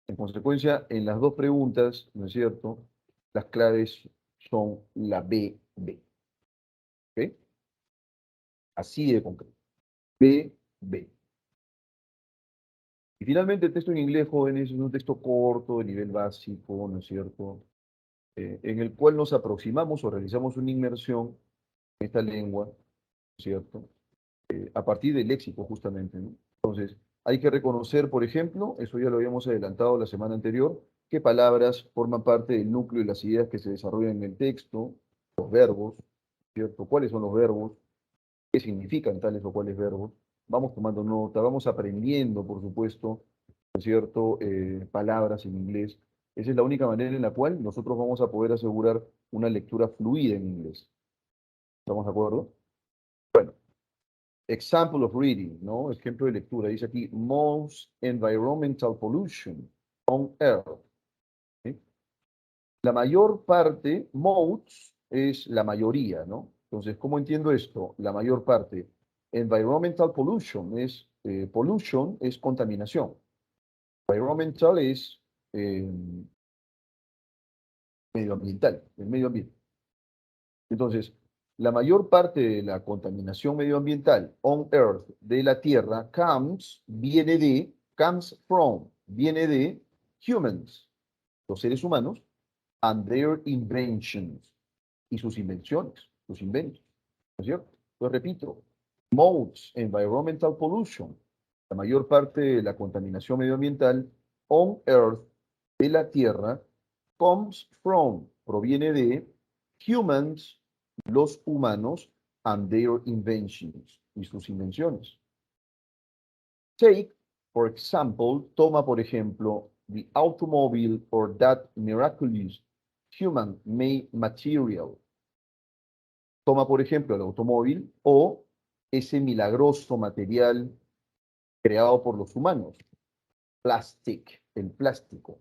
En consecuencia, en las dos preguntas, ¿no es cierto? Las claves son la B, B. ¿Ok? Así de concreto. B, B. Y finalmente el texto en inglés, jóvenes, es un texto corto, de nivel básico, ¿no es cierto? En el cual nos aproximamos o realizamos una inmersión en esta lengua, ¿no es cierto? A partir del léxico, justamente, ¿no? Entonces, hay que reconocer, por ejemplo, eso ya lo habíamos adelantado la semana anterior, qué palabras forman parte del núcleo de las ideas que se desarrollan en el texto, los verbos, ¿cierto? ¿Cuáles son los verbos? ¿Qué significan tales o cuáles verbos? Vamos tomando nota, vamos aprendiendo, por supuesto, ¿no es cierto? Palabras en inglés. Esa es la única manera en la cual nosotros vamos a poder asegurar una lectura fluida en inglés. ¿Estamos de acuerdo? Example of reading, ¿no? Ejemplo de lectura. Dice aquí, most environmental pollution on Earth. ¿Sí? La mayor parte, most es la mayoría, ¿no? Entonces, ¿cómo entiendo esto? La mayor parte. Environmental pollution es pollution es contaminación. Environmental es medioambiental, el medio ambiente. Entonces, la mayor parte de la contaminación medioambiental on Earth de la Tierra viene de humans, los seres humanos, and their inventions, y sus invenciones, sus inventos, ¿no es cierto? Lo repito, most environmental pollution, la mayor parte de la contaminación medioambiental on Earth de la Tierra proviene de humans, los humanos, and their inventions, y sus invenciones. Take, for example, toma por ejemplo, the automobile or that miraculous human-made material. Toma por ejemplo el automóvil o ese milagroso material creado por los humanos. Plastic, el plástico.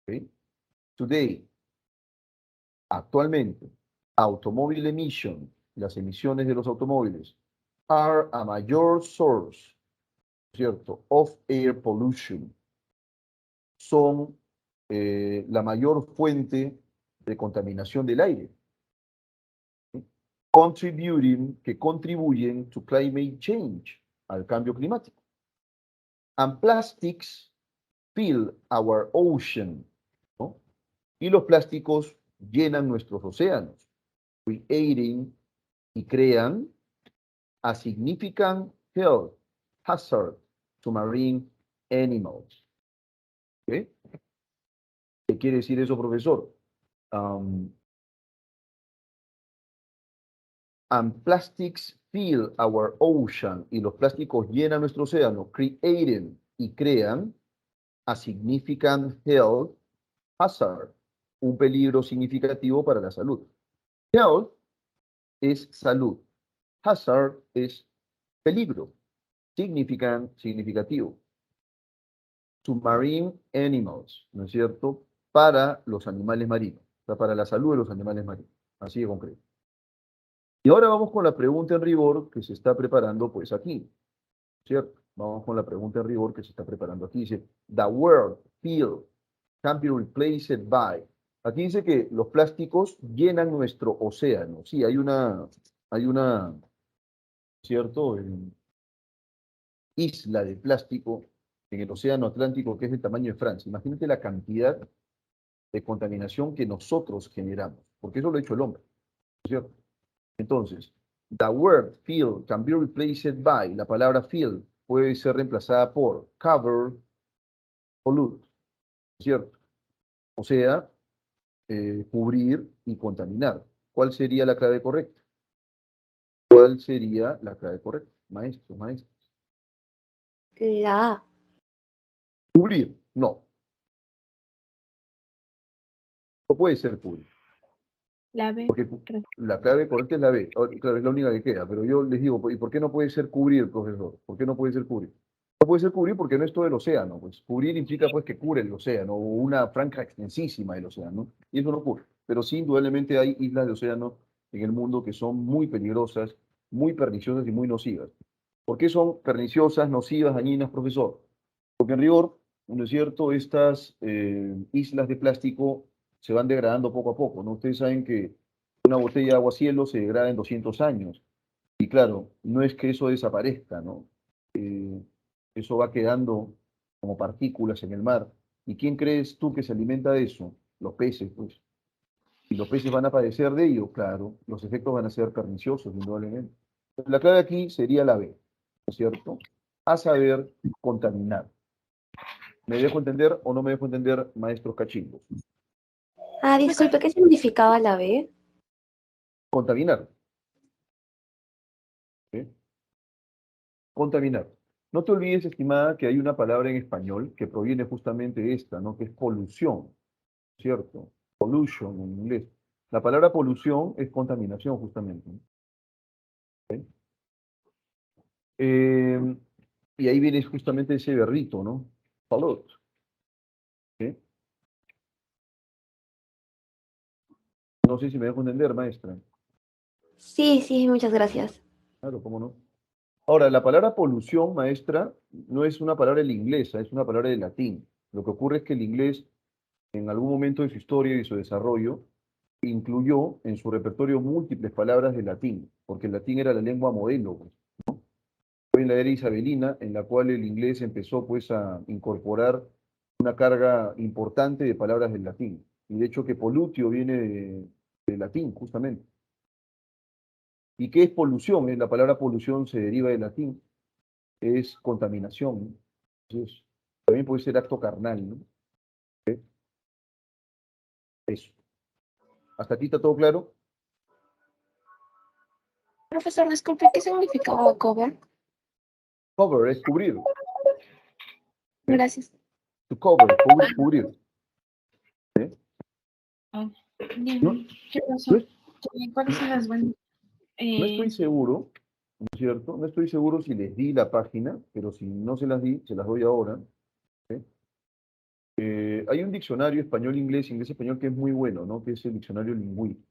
¿Okay? Today, actualmente, automobile emission, las emisiones de los automóviles, are a major source, ¿cierto?, of air pollution. Son la mayor fuente de contaminación del aire. Que contribuyen to climate change, al cambio climático. And plastics fill our ocean, ¿no? Y los plásticos llenan nuestros océanos, creating y crean a significant health hazard to marine animals. ¿Okay? ¿Qué quiere decir eso, profesor? And plastics fill our ocean, y los plásticos llenan nuestro océano, creating y crean a significant health hazard, un peligro significativo para la salud. Health es salud, hazard es peligro, significant, significativo. To marine animals, ¿no es cierto? Para los animales marinos, o sea, para la salud de los animales marinos, así de concreto. Y ahora vamos con la pregunta en rigor que se está preparando pues aquí, ¿cierto? Vamos con la pregunta en rigor que se está preparando aquí. Dice, the word fill can be replaced by. Aquí dice que los plásticos llenan nuestro océano. Sí, hay una, ¿cierto? Isla de plástico en el océano Atlántico que es del tamaño de Francia. Imagínate la cantidad de contaminación que nosotros generamos, porque eso lo ha hecho el hombre, ¿cierto? Entonces, the word fill can be replaced by, la palabra fill puede ser reemplazada por cover, pollute, ¿cierto? O sea, cubrir y contaminar. ¿Cuál sería la clave correcta? ¿Cuál sería la clave correcta? Maestros, maestros. La A. Cubrir, no. No puede ser cubrir. La B. Porque la clave correcta es la B. Claro, es la única que queda. Pero yo les digo, ¿y por qué no puede ser cubrir, profesor? ¿Por qué no puede ser cubrir? No puede ser cubrir porque no es todo el océano. Pues cubrir implica pues que cubre el océano o una franja extensísima del océano. Y eso no ocurre. Pero sí, indudablemente hay islas de océano en el mundo que son muy peligrosas, muy perniciosas y muy nocivas. ¿Por qué son perniciosas, nocivas, dañinas, profesor? Porque en rigor, ¿no es cierto? Estas islas de plástico se van degradando poco a poco, ¿no? Ustedes saben que una botella de agua cielo se degrada en 200 años. Y claro, no es que eso desaparezca, ¿no? Eso va quedando como partículas en el mar. ¿Y quién crees tú que se alimenta de eso? Los peces, pues. Y los peces van a padecer de ello, claro. Los efectos van a ser perniciosos, indudablemente. La clave aquí sería la B, ¿no es cierto? A saber, contaminar. ¿Me dejo entender o no me dejo entender, maestros cachimbos? Ah, disculpe, ¿qué significaba la B? Contaminar. ¿Sí? Contaminar. No te olvides, estimada, que hay una palabra en español que proviene justamente de esta, ¿no? Que es polución, ¿cierto? Pollution en inglés. La palabra polución es contaminación, justamente, ¿no? ¿Sí? Y ahí viene justamente ese berrito, ¿no? Pollute. ¿Sí? No sé si me dejo entender, maestra. Sí, sí, muchas gracias. Claro, cómo no. Ahora, la palabra polución, maestra, no es una palabra del inglés, es una palabra del latín. Lo que ocurre es que el inglés, en algún momento de su historia y su desarrollo, incluyó en su repertorio múltiples palabras del latín, porque el latín era la lengua modelo, pues. Fue en la era isabelina en la cual el inglés empezó pues a incorporar una carga importante de palabras del latín. Y de hecho que polutio viene del latín, justamente. ¿Y qué es polución? La palabra polución se deriva del latín, es contaminación, ¿no? Entonces, también puede ser acto carnal, ¿no? ¿Ok? Eso. ¿Hasta aquí está todo claro? Profesor, disculpe, ¿qué significaba cover? Cover es cubrir. ¿Ok? Gracias. To cover, cubrir. ¿Ok? No, ¿Qué no pasó? es- ¿Cuáles son las buenas? no estoy seguro, ¿no es cierto? No estoy seguro si les di la página, pero si no se las di, se las doy ahora. ¿Ok? Hay un diccionario español-inglés, inglés-español que es muy bueno, ¿no? Que es el diccionario Lingui.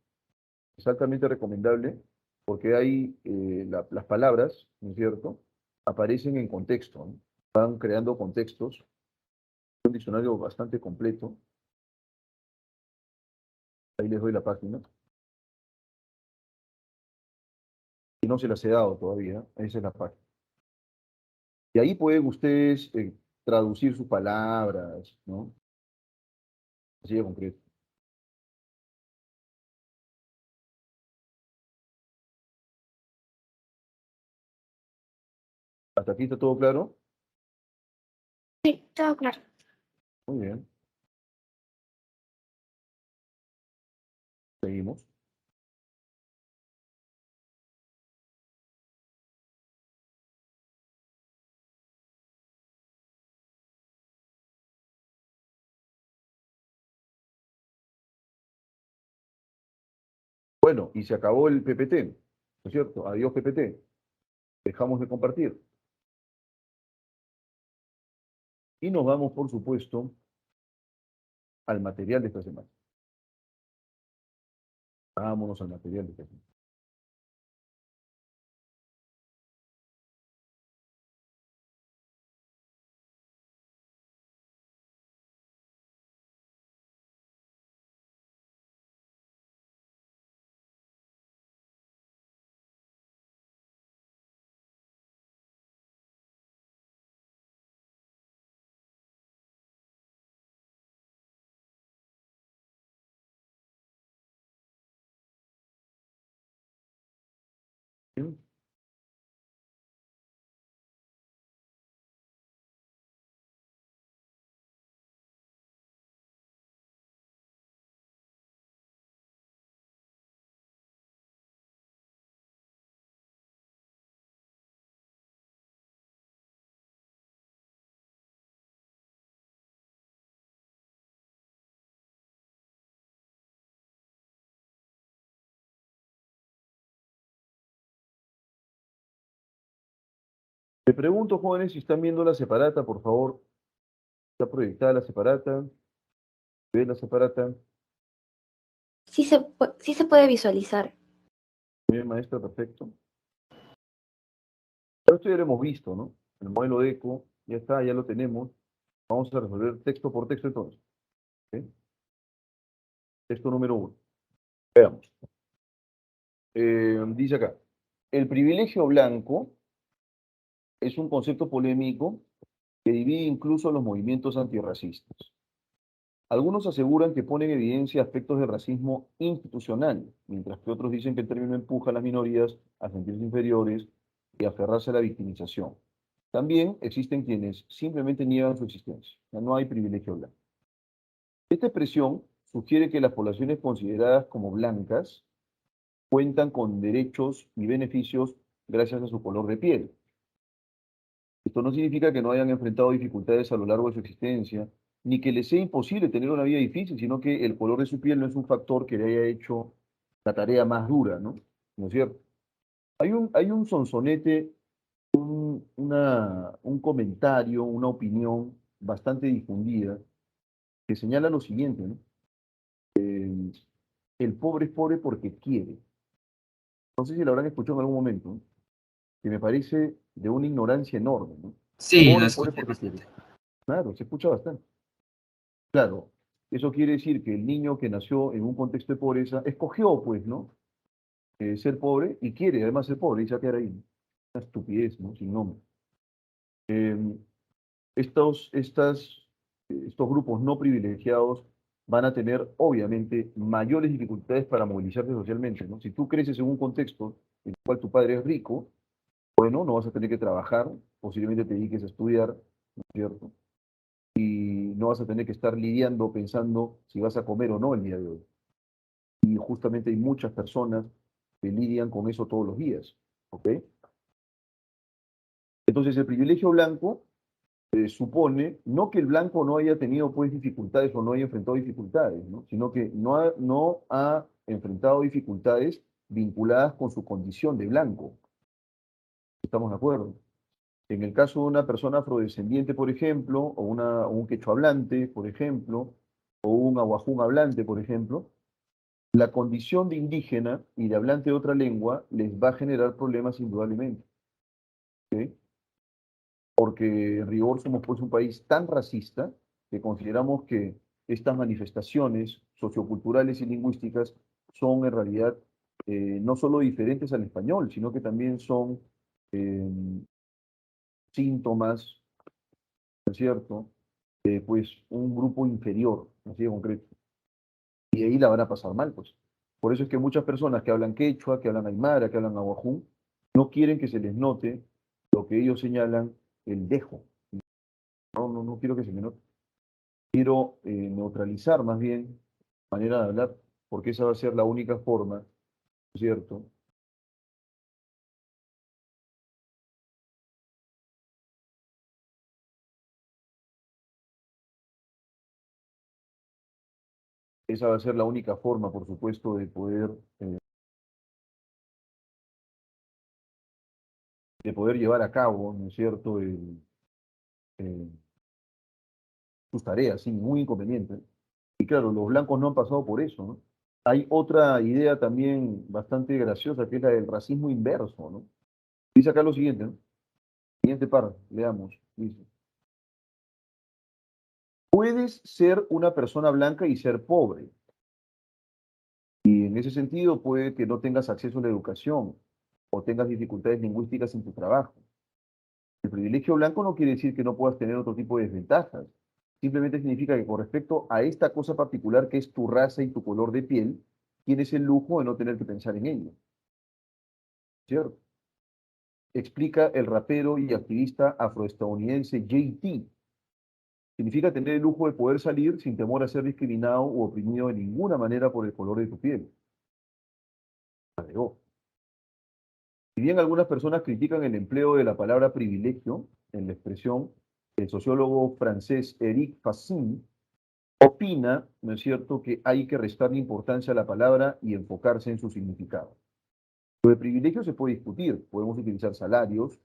Es altamente recomendable porque hay las palabras, ¿no es cierto? Aparecen en contexto, ¿no? Van creando contextos. Es un diccionario bastante completo. Ahí les doy la página. Y no se las he dado todavía. Esa es la página. Y ahí pueden ustedes traducir sus palabras, ¿no? Así de concreto. ¿Hasta aquí está todo claro? Sí, todo claro. Muy bien. Seguimos. Bueno, y se acabó el PPT, ¿no es cierto? Adiós PPT. Dejamos de compartir. Y nos vamos, por supuesto, al material de esta semana. Vámonos al material de esta semana. Bien. Le pregunto, jóvenes, si están viendo la separata, por favor. ¿Está proyectada la separata? ¿Ve la separata? Sí se puede visualizar. Bien, maestra, perfecto. Pero esto ya lo hemos visto, ¿no? El modelo de eco, ya está, ya lo tenemos. Vamos a resolver texto por texto entonces. ¿Ok? Texto número 1. Veamos. Dice acá, el privilegio blanco es un concepto polémico que divide incluso los movimientos antirracistas. Algunos aseguran que pone en evidencia aspectos de racismo institucional, mientras que otros dicen que el término empuja a las minorías a sentirse inferiores y a aferrarse a la victimización. También existen quienes simplemente niegan su existencia. Ya no hay privilegio blanco. Esta expresión sugiere que las poblaciones consideradas como blancas cuentan con derechos y beneficios gracias a su color de piel. Esto no significa que no hayan enfrentado dificultades a lo largo de su existencia, ni que les sea imposible tener una vida difícil, sino que el color de su piel no es un factor que le haya hecho la tarea más dura, ¿no? ¿No es cierto? Hay un sonsonete, un comentario, una opinión bastante difundida que señala lo siguiente, ¿no? El pobre es pobre porque quiere. No sé si lo habrán escuchado en algún momento, ¿no? que me parece de una ignorancia enorme, ¿no? Sí, lo Pobre, escuché porque bastante. quiere. Claro, se escucha bastante. Claro, eso quiere decir que el niño que nació en un contexto de pobreza escogió, pues, ¿no? Ser pobre y quiere además ser pobre y se va a quedar ahí, ¿no? Una estupidez, ¿no? Sin nombre. Eh, estos grupos no privilegiados van a tener, obviamente, mayores dificultades para movilizarse socialmente, ¿no? Si tú creces en un contexto en el cual tu padre es rico, bueno, no vas a tener que trabajar, posiblemente te dediques a estudiar, ¿no es cierto? Y no vas a tener que estar lidiando, pensando si vas a comer o no el día de hoy. Y justamente hay muchas personas que lidian con eso todos los días, ¿ok? Entonces, el privilegio blanco supone no que el blanco no haya tenido pues dificultades o no haya enfrentado dificultades, ¿no? Sino que no ha enfrentado dificultades vinculadas con su condición de blanco. ¿Estamos de acuerdo? En el caso de una persona afrodescendiente, por ejemplo, o un quechua hablante, por ejemplo, o un aguajún hablante, por ejemplo, la condición de indígena y de hablante de otra lengua les va a generar problemas indudablemente, ¿ok? Porque en rigor somos pues un país tan racista que consideramos que estas manifestaciones socioculturales y lingüísticas son en realidad no solo diferentes al español, sino que también son eh, síntomas, ¿no es cierto?, de pues un grupo inferior, así de concreto. Y ahí la van a pasar mal, pues. Por eso es que muchas personas que hablan quechua, que hablan aymara, que hablan aguajún, no quieren que se les note lo que ellos señalan el dejo. No quiero que se me note. Quiero neutralizar más bien la manera de hablar, porque esa va a ser la única forma, ¿no es cierto? Esa va a ser la única forma, por supuesto, eh, de poder llevar a cabo, ¿no es cierto?, eh, sus tareas sin ningún inconveniente. Y claro, los blancos no han pasado por eso, ¿no? Hay otra idea también bastante graciosa, que es la del racismo inverso, ¿no? Dice acá lo siguiente, ¿no? Siguiente párrafo, leamos. Dice, puedes ser una persona blanca y ser pobre. Y en ese sentido puede que no tengas acceso a la educación o tengas dificultades lingüísticas en tu trabajo. El privilegio blanco no quiere decir que no puedas tener otro tipo de desventajas. Simplemente significa que con respecto a esta cosa particular que es tu raza y tu color de piel, tienes el lujo de no tener que pensar en ello, ¿cierto? Explica el rapero y activista afroestadounidense Jay-Z. Significa tener el lujo de poder salir sin temor a ser discriminado o oprimido de ninguna manera por el color de tu piel. Agregó. Si bien algunas personas critican el empleo de la palabra privilegio en la expresión, el sociólogo francés Eric Fassin opina, ¿no es cierto?, que hay que restarle importancia a la palabra y enfocarse en su significado. Lo de privilegio se puede discutir, podemos utilizar salarios,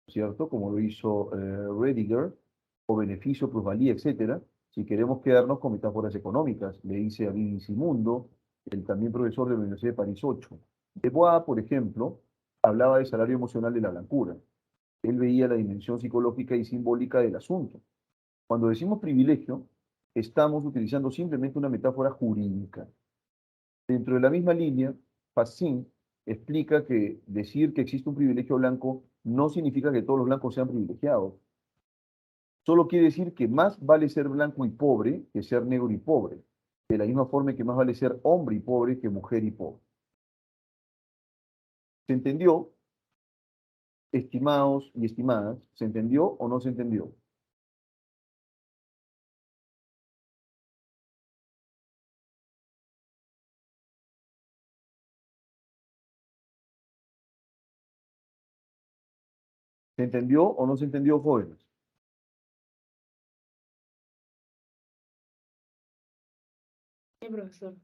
¿cierto?, como lo hizo Rediger, o beneficio, plusvalía, etcétera, si queremos quedarnos con metáforas económicas, le dice a BBC Mundo, el también profesor de la Universidad de París 8. De Bois, por ejemplo, hablaba de salario emocional de la blancura. Él veía la dimensión psicológica y simbólica del asunto. Cuando decimos privilegio, estamos utilizando simplemente una metáfora jurídica. Dentro de la misma línea, Fassin explica que decir que existe un privilegio blanco no significa que todos los blancos sean privilegiados. Solo quiere decir que más vale ser blanco y pobre que ser negro y pobre. De la misma forma que más vale ser hombre y pobre que mujer y pobre. ¿Se entendió, estimados y estimadas? ¿Se entendió o no se entendió? ¿Se entendió o no se entendió, jóvenes? Sí, profesor.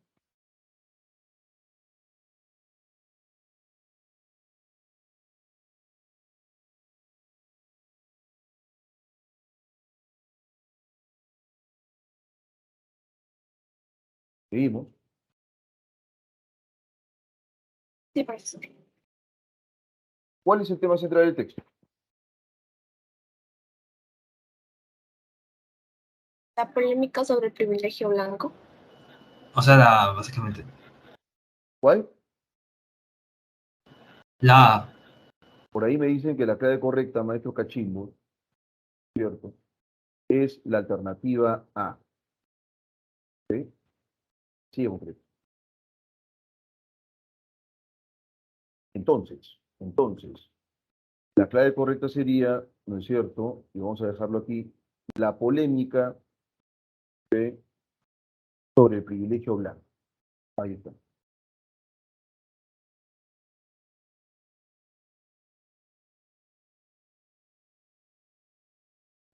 Seguimos. Sí, profesor. ¿Cuál es el tema central del texto? La polémica sobre el privilegio blanco. O sea, básicamente. ¿Cuál? La Por ahí me dicen que la clave correcta, maestro Cachimbo, ¿cierto? Es la alternativa A. ¿Sí? Sí, hombre. Entonces, la clave correcta sería, ¿no es cierto? Y vamos a dejarlo aquí, la polémica, ¿sí?, sobre el privilegio blanco. Ahí está.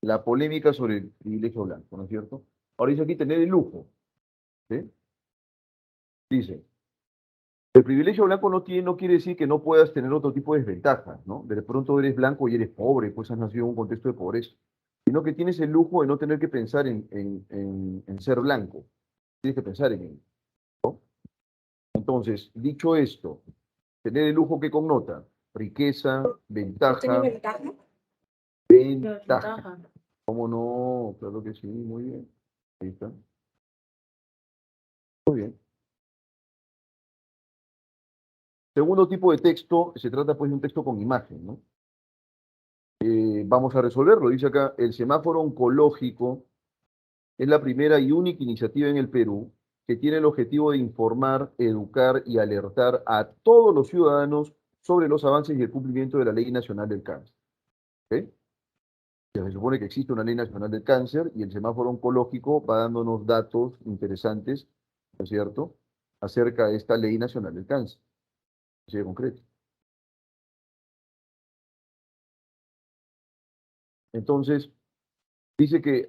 La polémica sobre el privilegio blanco, ¿no es cierto? Ahora dice aquí tener el lujo, ¿sí? Dice, el privilegio blanco no quiere decir que no puedas tener otro tipo de desventajas, ¿no? De pronto eres blanco y eres pobre, pues has nacido en un contexto de pobreza, sino que tienes el lujo de no tener que pensar en ser blanco, tienes que pensar en ello, ¿no? Entonces, dicho esto, tener el lujo que connota riqueza, ¿No tiene ventaja, ventaja? ventaja. Ventaja. ¿Cómo no? Claro que sí, muy bien. Ahí está. Muy bien. Segundo tipo de texto, se trata pues de un texto con imagen, ¿no? Vamos a resolverlo. Dice acá, el semáforo oncológico es la primera y única iniciativa en el Perú que tiene el objetivo de informar, educar y alertar a todos los ciudadanos sobre los avances y el cumplimiento de la Ley Nacional del Cáncer. ¿Ok? Se supone que existe una Ley Nacional del Cáncer y el semáforo oncológico va dándonos datos interesantes, ¿no es cierto?, acerca de esta Ley Nacional del Cáncer. Así de concreto. Entonces, dice que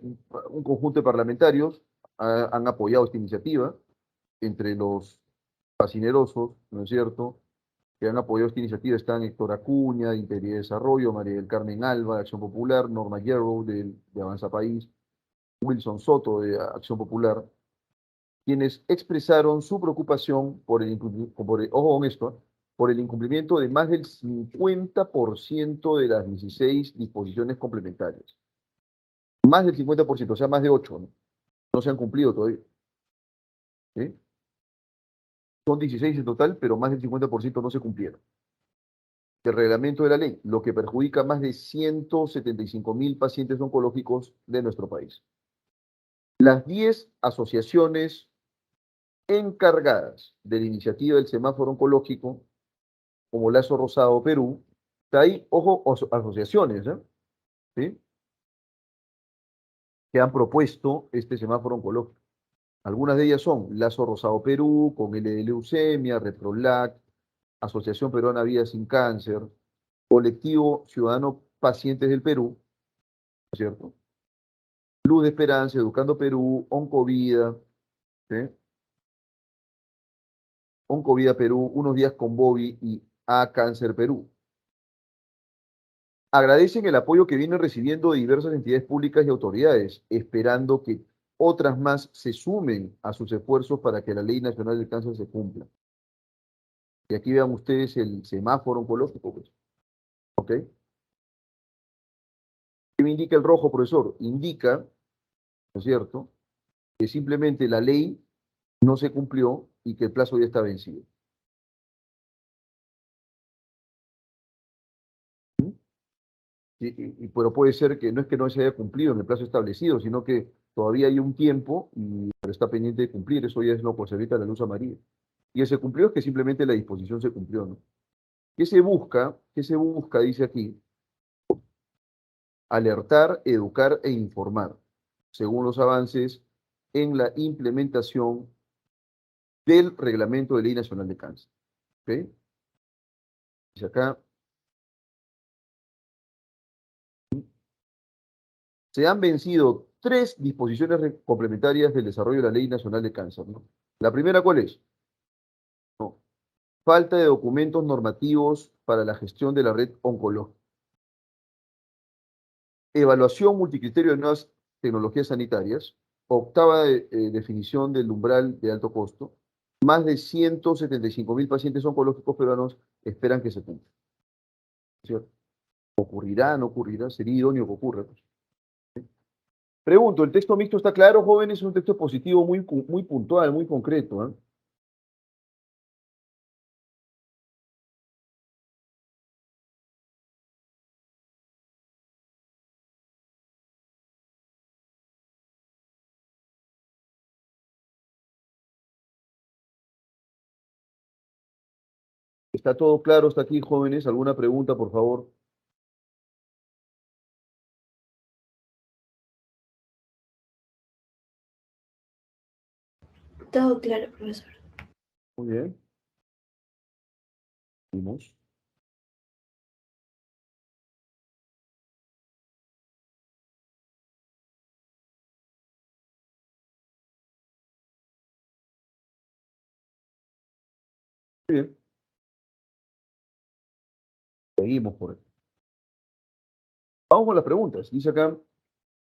un conjunto de parlamentarios han apoyado esta iniciativa, entre los fascinerosos, ¿no es cierto?, que han apoyado esta iniciativa están Héctor Acuña, de Integridad y Desarrollo, María del Carmen Alba, de Acción Popular, Norma Hierro, de Avanza País, Wilson Soto, de Acción Popular, quienes expresaron su preocupación ojo con esto, por el incumplimiento de más del 50% de las 16 disposiciones complementarias. Más del 50%, o sea, más de 8, ¿no? No se han cumplido todavía. ¿Sí? Son 16 en total, pero más del 50% no se cumplieron. El reglamento de la ley, lo que perjudica a más de 175.000 pacientes oncológicos de nuestro país. Las 10 asociaciones encargadas de la iniciativa del semáforo oncológico, como Lazo Rosado Perú, hay, ojo, asociaciones, ¿eh? ¿Sí?, que han propuesto este semáforo oncológico. Algunas de ellas son Lazo Rosado Perú, con L de Leucemia, Reprolac, Asociación Peruana Vida Sin Cáncer, Colectivo Ciudadano Pacientes del Perú, ¿no es cierto?, Luz de Esperanza, Educando Perú, Oncovida, ¿sí?, Oncovida Perú, Unos Días con Bobby y A Cáncer Perú. Agradecen el apoyo que vienen recibiendo de diversas entidades públicas y autoridades, esperando que otras más se sumen a sus esfuerzos para que la Ley Nacional del Cáncer se cumpla. Y aquí vean ustedes el semáforo oncológico, pues. ¿Ok? ¿Qué me indica el rojo, profesor? Indica, ¿no es cierto?, que simplemente la ley no se cumplió y que el plazo ya está vencido. ¿Mm? Pero puede ser que no es que no se haya cumplido en el plazo establecido, sino que todavía hay un tiempo y pero está pendiente de cumplir. Eso ya es lo que se evita la luz amarilla. Y ese cumplió es que simplemente la disposición se cumplió, ¿no? ¿Qué se busca? ¿Qué se busca? Dice aquí, alertar, educar e informar, según los avances en la implementación del Reglamento de Ley Nacional de Cáncer. ¿Ok? Dice acá, se han vencido 3 disposiciones complementarias del desarrollo de la Ley Nacional de Cáncer, ¿no? La primera, ¿cuál es? No. Falta de documentos normativos para la gestión de la red oncológica. Evaluación multicriterio de nuevas tecnologías sanitarias. Octava definición del umbral de alto costo. Más de 175.000 pacientes oncológicos peruanos esperan que se cumpla. ¿cierto? ¿Ocurrirá, no ocurrirá? Sería idóneo que ocurra, pues. Pregunto, ¿el texto mixto está claro, jóvenes? Es un texto positivo muy puntual, muy concreto, ¿eh? ¿Está todo claro hasta aquí, jóvenes? ¿Alguna pregunta, por favor? Todo claro, profesor. Muy bien. Vimos. Muy bien. Seguimos por aquí. Vamos con las preguntas. Dice acá,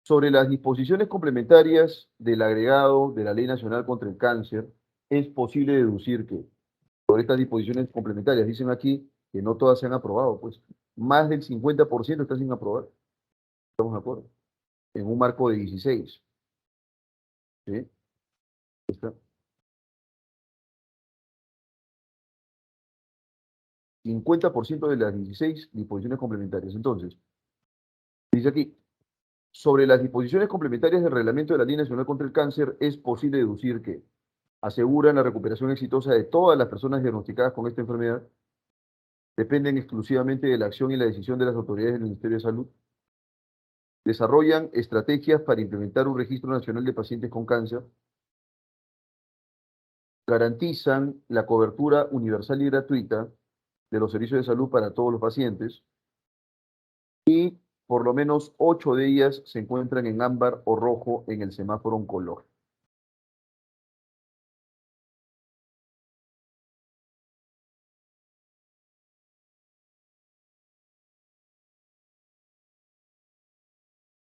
sobre las disposiciones complementarias del agregado de la Ley Nacional contra el Cáncer, es posible deducir que, por estas disposiciones complementarias, dicen aquí que no todas se han aprobado, pues más del 50% está sin aprobar. ¿Estamos de acuerdo? En un marco de 16. ¿Sí? Ahí está. 50% de las 16 disposiciones complementarias. Entonces, dice aquí, sobre las disposiciones complementarias del Reglamento de la Ley Nacional contra el Cáncer, es posible deducir que aseguran la recuperación exitosa de todas las personas diagnosticadas con esta enfermedad, dependen exclusivamente de la acción y la decisión de las autoridades del Ministerio de Salud, desarrollan estrategias para implementar un registro nacional de pacientes con cáncer, garantizan la cobertura universal y gratuita de los servicios de salud para todos los pacientes y por lo menos 8 de ellas se encuentran en ámbar o rojo en el semáforo oncológico.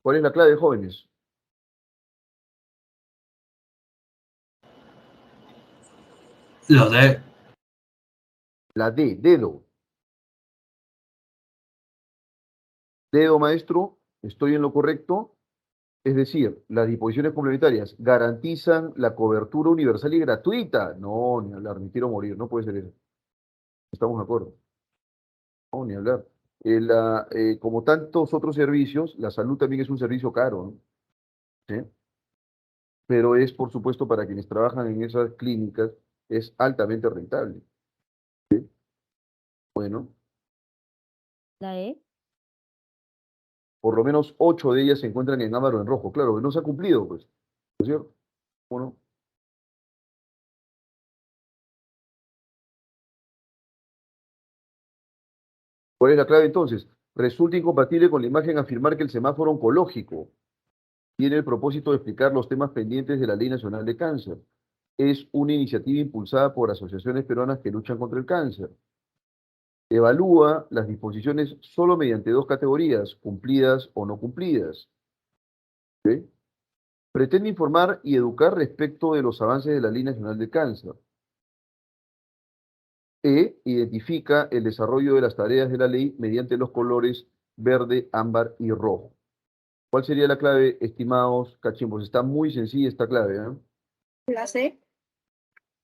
¿Cuál es la clave, jóvenes? Lo de La D, dedo. Dedo, maestro, estoy en lo correcto. Es decir, las disposiciones complementarias garantizan la cobertura universal y gratuita. No, ni hablar, me quiero morir, no puede ser eso. Estamos de acuerdo. No, ni hablar. Como tantos otros servicios, la salud también es un servicio caro, ¿no? ¿Sí? Pero es, por supuesto, para quienes trabajan en esas clínicas, es altamente rentable. Bueno, La E. por lo menos 8 de ellas se encuentran en ámbar o en rojo. Claro, no se ha cumplido, pues, ¿no es cierto? Bueno, ¿cuál es la clave entonces? Resulta incompatible con la imagen afirmar que el semáforo oncológico tiene el propósito de explicar los temas pendientes de la Ley Nacional de Cáncer. Es una iniciativa impulsada por asociaciones peruanas que luchan contra el cáncer. Evalúa las disposiciones solo mediante dos categorías, cumplidas o no cumplidas. ¿Sí? Pretende informar y educar respecto de los avances de la Ley Nacional de Cáncer. Identifica el desarrollo de las tareas de la ley mediante los colores verde, ámbar y rojo. ¿Cuál sería la clave, estimados cachimbos? Está muy sencilla esta clave, ¿eh? La C.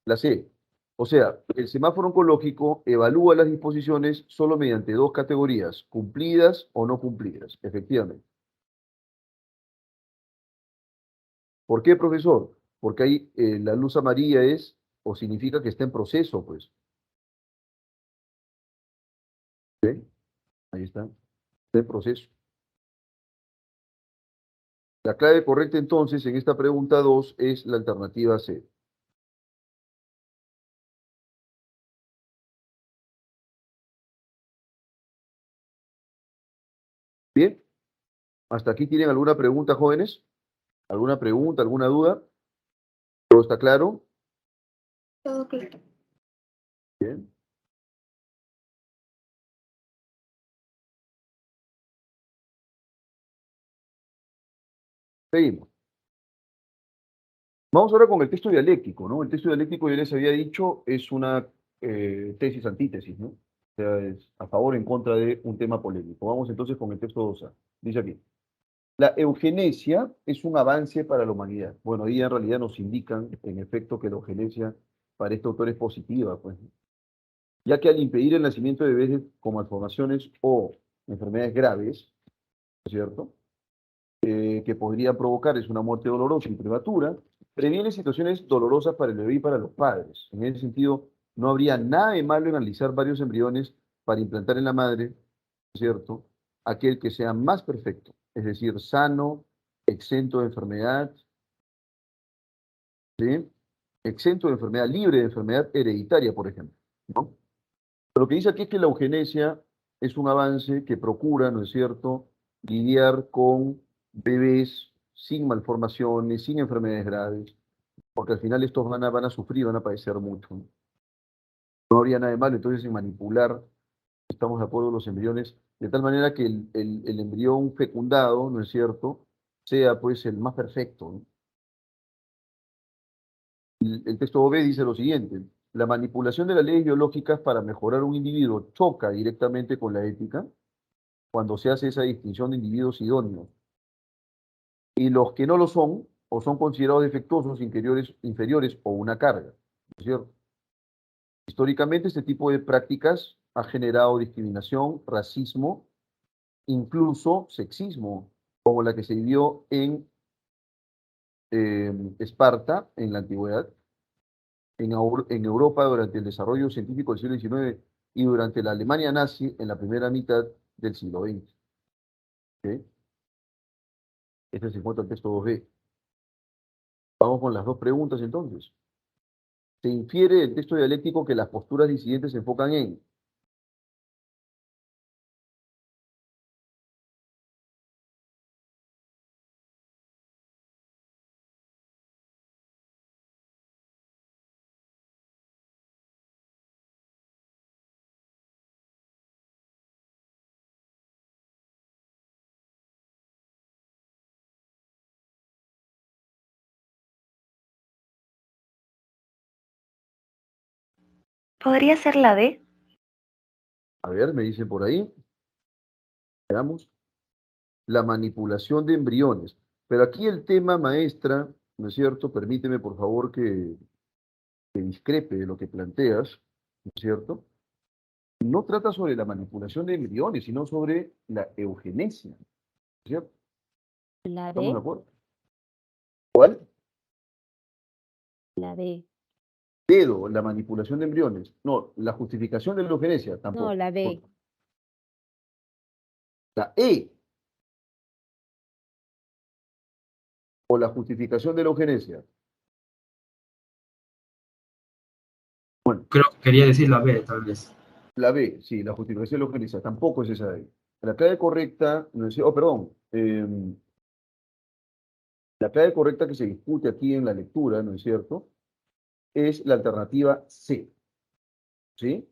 La C. O sea, el semáforo oncológico evalúa las disposiciones solo mediante dos categorías, cumplidas o no cumplidas, efectivamente. ¿Por qué, profesor? Porque ahí la luz amarilla es, o significa que está en proceso, pues. ¿Sí? Ahí está en proceso. La clave correcta entonces en esta pregunta 2 es la alternativa C. Bien, ¿hasta aquí tienen alguna pregunta, jóvenes? ¿Alguna pregunta, alguna duda? ¿Todo está claro? Todo claro. Bien. Seguimos. Vamos ahora con el texto dialéctico, ¿no? El texto dialéctico, ya les había dicho, es una tesis-antítesis, ¿no? O sea, es a favor o en contra de un tema polémico. Vamos entonces con el texto 2A. Dice aquí. La eugenesia es un avance para la humanidad. Bueno, ahí en realidad nos indican, en efecto, que la eugenesia para este autor es positiva, pues, ya que al impedir el nacimiento de bebés con malformaciones o enfermedades graves, ¿no es cierto?, que podrían provocar es una muerte dolorosa y prematura, previene situaciones dolorosas para el bebé y para los padres. En ese sentido, no habría nada de malo en analizar varios embriones para implantar en la madre, ¿no es cierto?, aquel que sea más perfecto, es decir, sano, exento de enfermedad, ¿sí?, exento de enfermedad, libre de enfermedad hereditaria, por ejemplo, ¿no? Pero lo que dice aquí es que la eugenesia es un avance que procura, ¿no es cierto?, lidiar con bebés sin malformaciones, sin enfermedades graves, porque al final estos van a sufrir, van a padecer mucho, ¿no? No habría nada de malo entonces en manipular, estamos de acuerdo, los embriones, de tal manera que el embrión fecundado, ¿no es cierto?, sea pues el más perfecto, ¿no? El texto B dice lo siguiente: la manipulación de las leyes biológicas para mejorar un individuo choca directamente con la ética cuando se hace esa distinción de individuos idóneos. Y los que no lo son, o son considerados defectuosos, inferiores o una carga, ¿no es cierto? Históricamente, este tipo de prácticas ha generado discriminación, racismo, incluso sexismo, como la que se vivió en Esparta en la antigüedad, en Europa durante el desarrollo científico del siglo XIX y durante la Alemania nazi en la primera mitad del siglo XX. ¿Ok? Este se encuentra el texto 2B. Vamos con las dos preguntas entonces. Se infiere del texto dialéctico que las posturas disidentes se enfocan en ¿Podría ser la D? a ver, me dicen por ahí, veamos, la manipulación de embriones. Pero aquí el tema, maestra, ¿no es cierto? Permíteme, por favor, que discrepe de lo que planteas, ¿no es cierto? No trata sobre la manipulación de embriones, sino sobre la eugenesia, ¿no es cierto? La ¿Estamos de B, acuerdo? ¿Cuál? la B. Dedo, la manipulación de embriones. No, la justificación de la eugenesia, No, tampoco. la B. La E, o la justificación de la eugenesia. Bueno, Creo que quería decir la B, tal vez. la B, sí, la justificación de la eugenesia, tampoco es esa de ahí. La clave correcta, no es, oh, perdón, la clave correcta que se discute aquí en la lectura, ¿no es cierto?, es la alternativa C, ¿sí?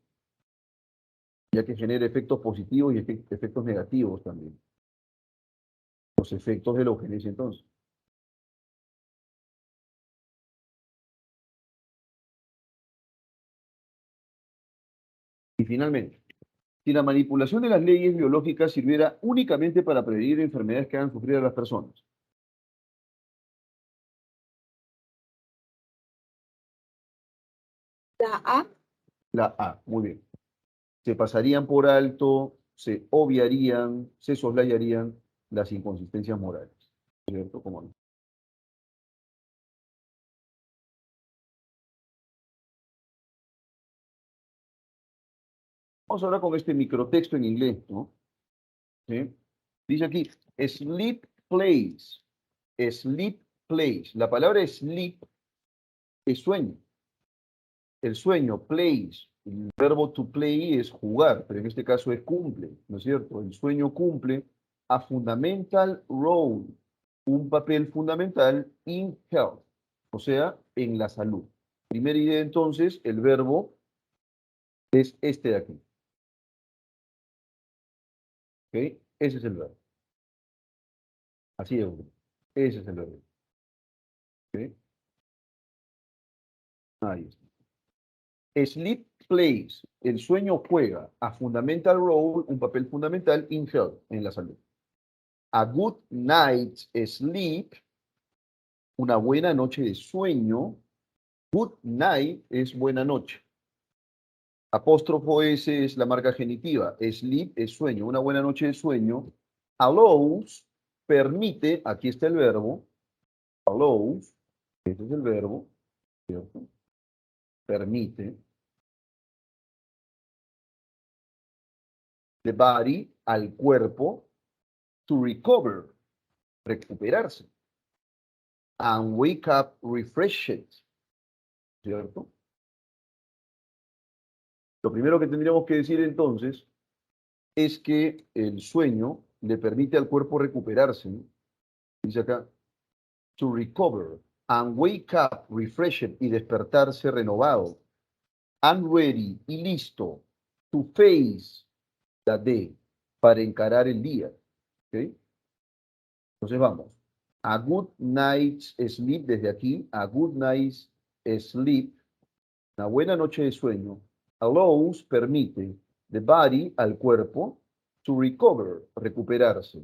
Ya que genera efectos positivos y efectos negativos también. Los efectos de la eugenesia, entonces. Y finalmente, si la manipulación de las leyes biológicas sirviera únicamente para prevenir enfermedades que hagan sufrir a las personas, La A. la A, muy bien. Se pasarían por alto, se obviarían, se soslayarían las inconsistencias morales, ¿cierto? Como no. Vamos ahora con este microtexto en inglés, ¿no? ¿Sí? Dice aquí, sleep plays, sleep plays. La palabra sleep es sueño. El sueño, plays, el verbo to play es jugar, pero en este caso es cumple, ¿no es cierto? El sueño cumple a fundamental role, un papel fundamental in health, o sea, en la salud. Primera idea entonces, el verbo es este de aquí. ¿Ok? Ese es el verbo. Así es. Ese es el verbo. ¿Ok? Ahí está. Sleep plays, el sueño juega a fundamental role, un papel fundamental in health, en la salud. A good night's sleep, una buena noche de sueño. Good night es buena noche. Apóstrofo S es la marca genitiva. Sleep es sueño. Una buena noche de sueño. Allows, permite, aquí está el verbo. Allows, este es el verbo, ¿cierto? Permite. The body, al cuerpo, to recover, recuperarse. And wake up refreshed, ¿cierto? Lo primero que tendríamos que decir entonces es que el sueño le permite al cuerpo recuperarse, ¿no? Dice acá, to recover and wake up refreshed, y despertarse renovado, and ready, y listo, to face the day, para encarar el día. ¿Okay? Entonces vamos. A good night's sleep, desde aquí, a good night's sleep, una buena noche de sueño, allows, permite, the body, al cuerpo, to recover, recuperarse,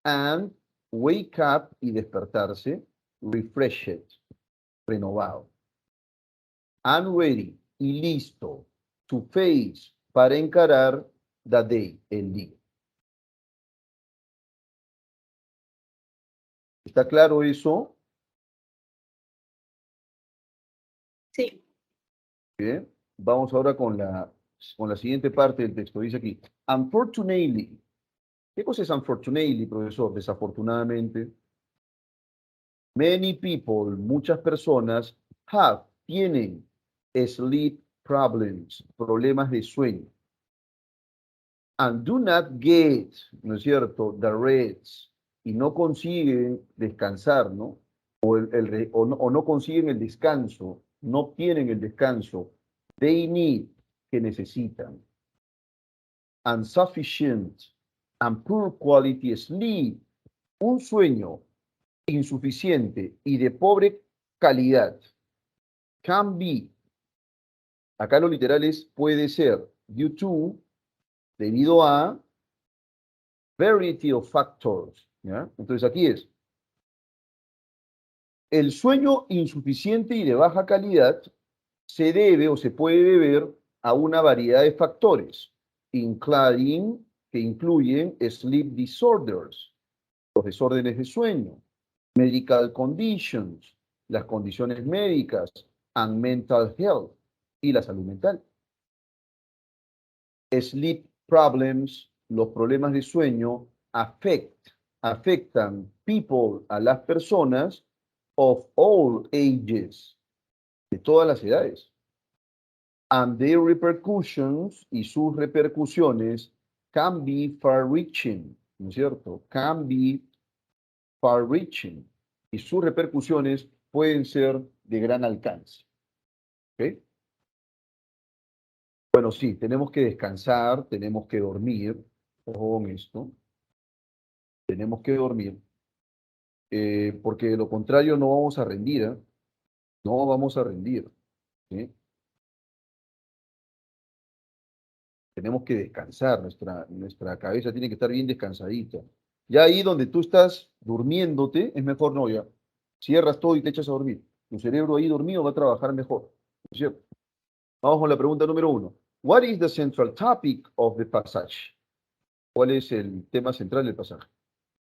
and wake up, y despertarse, refreshed, renovado, and ready, y listo, to face, para encarar the day, el día. ¿Está claro eso? Sí. Bien. Vamos ahora con la siguiente parte del texto. Dice aquí, unfortunately. ¿Qué cosa es unfortunately, profesor? Desafortunadamente. Many people, muchas personas, tienen sleep problems, problemas de sueño. And do not get, ¿no es cierto?, the rest, y no consiguen descansar, ¿no? O no consiguen el descanso, no obtienen el descanso. They need, que necesitan. Insufficient and poor quality sleep, un sueño insuficiente y de pobre calidad. Can be, acá lo literal es puede ser, due to, debido a, variety of factors, ¿ya? Entonces aquí es, el sueño insuficiente y de baja calidad se debe o se puede deber a una variedad de factores, including, que incluyen sleep disorders, los desórdenes de sueño, medical conditions, las condiciones médicas, and mental health, y la salud mental. Sleep problems, los problemas de sueño, afectan people, a las personas of all ages, de todas las edades. And their repercussions, y sus repercusiones, can be far-reaching, ¿no es cierto? Can be far-reaching, y sus repercusiones pueden ser de gran alcance. ¿Ok? Bueno, sí, tenemos que descansar, tenemos que dormir, ojo con esto, tenemos que dormir, porque de lo contrario no vamos a rendir, ¿eh? No vamos a rendir, ¿sí? Tenemos que descansar, nuestra cabeza tiene que estar bien descansadita. Ya ahí donde tú estás durmiéndote, es mejor no, ya. Cierras todo y te echas a dormir. Tu cerebro ahí dormido va a trabajar mejor, ¿no es cierto? Vamos con la pregunta número 1. What is the central topic of the passage? ¿Cuál es el tema central del pasaje?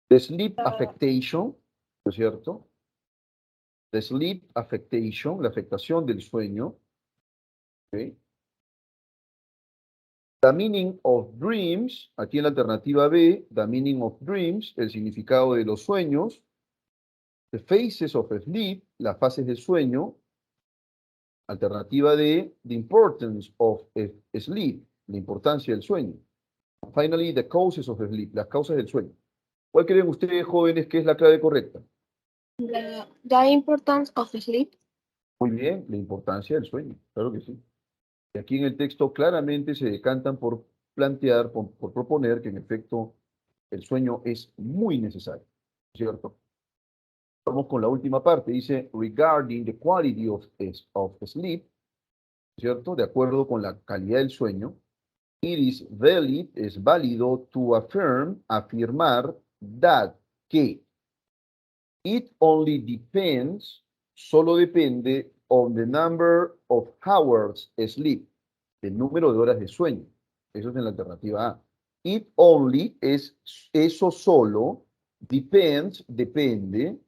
The sleep affectation, ¿no es cierto? The sleep affectation, la afectación del sueño. ¿Okay? The meaning of dreams, aquí en la alternativa B, the meaning of dreams, el significado de los sueños. The phases of sleep, las fases del sueño. Alternativa D, the importance of sleep, la importancia del sueño. Finally, the causes of sleep, las causas del sueño. ¿Cuál creen ustedes, jóvenes, que es la clave correcta? The importance of sleep. Muy bien, la importancia del sueño, claro que sí. Y aquí en el texto claramente se decantan por plantear, por proponer que en efecto el sueño es muy necesario, ¿cierto? Vamos con la última parte, dice, regarding the quality of sleep, ¿cierto? De acuerdo con la calidad del sueño. It is valid, es válido to affirm, afirmar, that, que. It only depends, solo depende, on the number of hours sleep, del número de horas de sueño. Eso es en la alternativa A. It only es eso solo, depends, depende,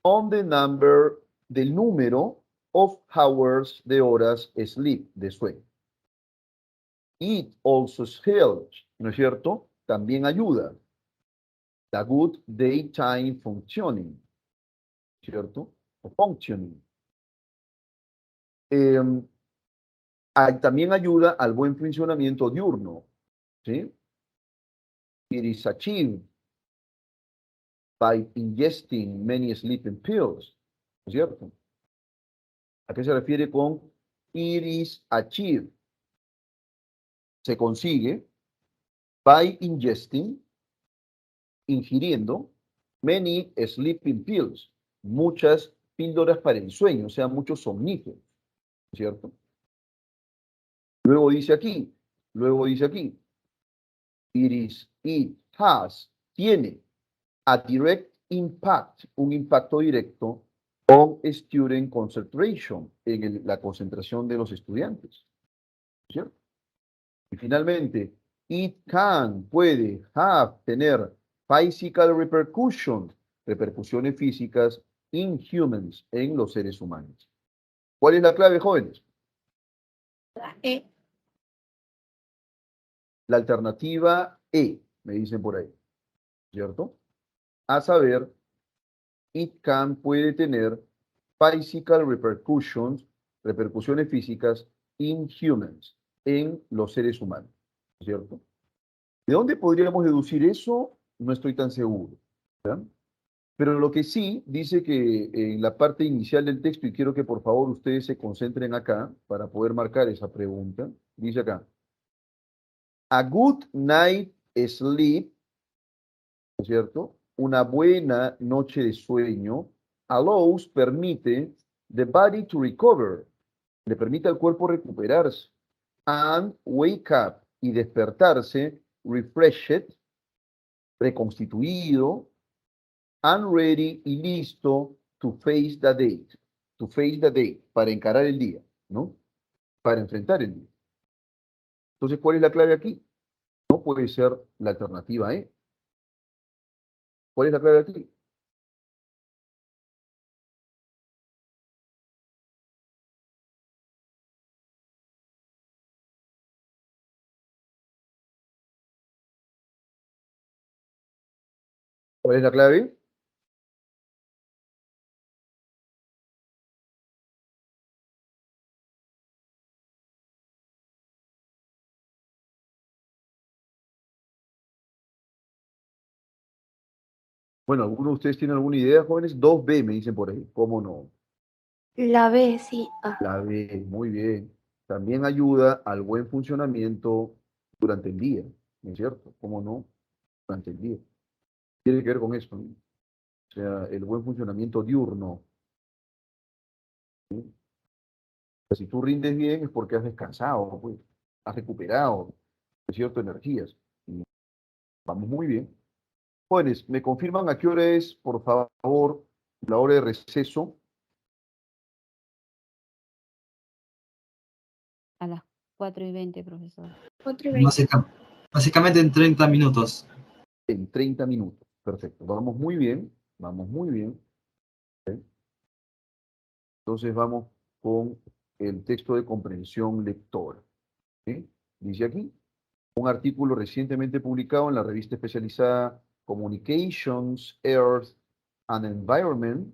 on the number, del número of hours de horas sleep, de sueño. It also helps, ¿no es cierto? También ayuda. The good daytime functioning, ¿cierto? O functioning. También ayuda al buen funcionamiento diurno, ¿sí? It is achieved by ingesting many sleeping pills, ¿no es cierto? ¿A qué se refiere con it is achieved? Se consigue by ingesting, ingiriendo, many sleeping pills, muchas píldoras para el sueño, o sea, muchos somníferos, ¿cierto? Luego dice aquí, it has, tiene, a direct impact, un impacto directo on student concentration, en la concentración de los estudiantes, ¿cierto? Y finalmente, it can, puede, have, tener, physical repercussions, repercusiones físicas in humans, en los seres humanos. ¿Cuál es la clave, jóvenes? La E. La alternativa E, me dicen por ahí, ¿cierto? A saber, it can, puede tener, physical repercussions, repercusiones físicas in humans, en los seres humanos, ¿cierto? ¿De dónde podríamos deducir eso? No estoy tan seguro, ¿ya? Pero lo que sí dice que en la parte inicial del texto, y quiero que por favor ustedes se concentren acá para poder marcar esa pregunta, dice acá, a good night sleep, ¿no es cierto? Una buena noche de sueño allows, permite, the body to recover, le permite al cuerpo recuperarse, and wake up, y despertarse, refreshed, reconstituido, and ready, y listo, to face the day, para encarar el día, ¿no? Para enfrentar el día. Entonces, ¿cuál es la clave aquí? No puede ser la alternativa E. ¿Cuál es la clave aquí? ¿Cuál es la clave? Bueno, ¿alguno de ustedes tiene alguna idea, jóvenes? 2B me dicen por ahí. ¿Cómo no? La B, sí. Ah, La B, muy bien. También ayuda al buen funcionamiento durante el día, ¿no es cierto? ¿Cómo no? Durante el día. Tiene que ver con esto, ¿no? O sea, el buen funcionamiento diurno. ¿Sí? O sea, si tú rindes bien es porque has descansado, pues, has recuperado, ¿no es cierto?, energías. Y vamos muy bien. Jóvenes, ¿me confirman a qué hora es, por favor, la hora de receso? A las 4:20, profesor. 4:20. Básicamente en 30 minutos. En 30 minutos. Perfecto. Vamos muy bien. Vamos muy bien. ¿Ok? Entonces vamos con el texto de comprensión lectora. ¿Sí? Dice aquí, un artículo recientemente publicado en la revista especializada Communications, Earth and Environment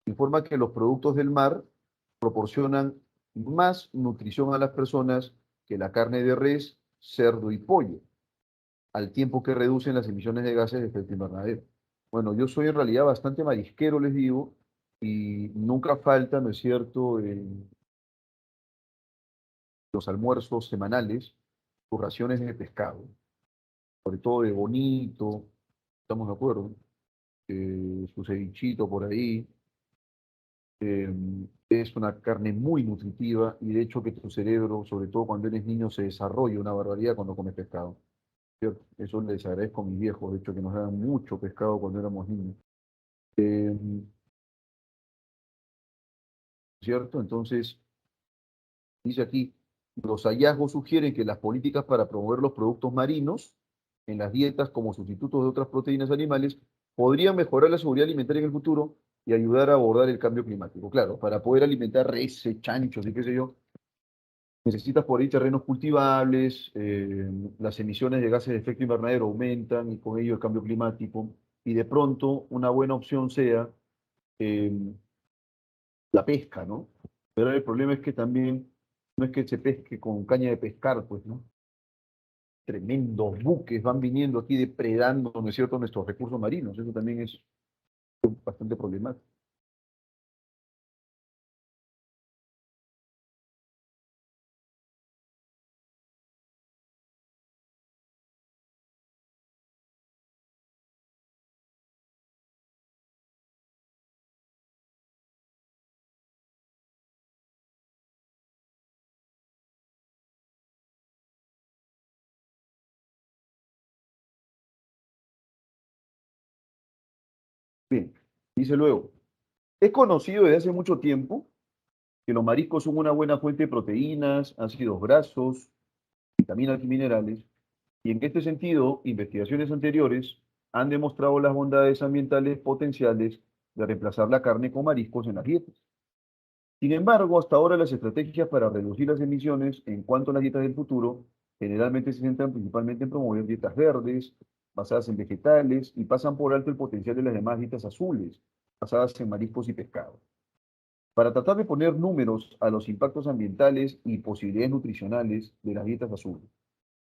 informa que los productos del mar proporcionan más nutrición a las personas que la carne de res, cerdo y pollo, al tiempo que reducen las emisiones de gases de efecto invernadero. Bueno, yo soy en realidad bastante marisquero, les digo, y nunca falta, ¿no es cierto?, en los almuerzos semanales, sus raciones de pescado, sobre todo de bonito, estamos de acuerdo, su cevichito por ahí, Es una carne muy nutritiva y de hecho que tu cerebro, sobre todo cuando eres niño, se desarrolla una barbaridad cuando comes pescado. ¿Cierto? Eso les agradezco a mis viejos, de hecho, que nos daban mucho pescado cuando éramos niños. Eh, ¿Cierto? Entonces, dice aquí, los hallazgos sugieren que las políticas para promover los productos marinos en las dietas como sustitutos de otras proteínas animales podrían mejorar la seguridad alimentaria en el futuro y ayudar a abordar el cambio climático. Claro, para poder alimentar reses, chanchos y qué sé yo, necesitas por ahí terrenos cultivables, las emisiones de gases de efecto invernadero aumentan y con ello el cambio climático. Y de pronto una buena opción sea eh, la pesca, ¿no? Pero el problema es que también no es que se pesque con caña de pescar, pues, ¿no? Tremendos buques van viniendo aquí depredando, ¿no es cierto?, nuestros recursos marinos. Eso también es bastante problemático. Bien, dice luego, es conocido desde hace mucho tiempo que los mariscos son una buena fuente de proteínas, ácidos grasos, vitaminas y minerales, y en este sentido, investigaciones anteriores han demostrado las bondades ambientales potenciales de reemplazar la carne con mariscos en las dietas. Sin embargo, hasta ahora las estrategias para reducir las emisiones en cuanto a las dietas del futuro generalmente se centran principalmente en promover dietas verdes, basadas en vegetales, y pasan por alto el potencial de las demás dietas azules, basadas en mariscos y pescado. Para tratar de poner números a los impactos ambientales y posibilidades nutricionales de las dietas azules,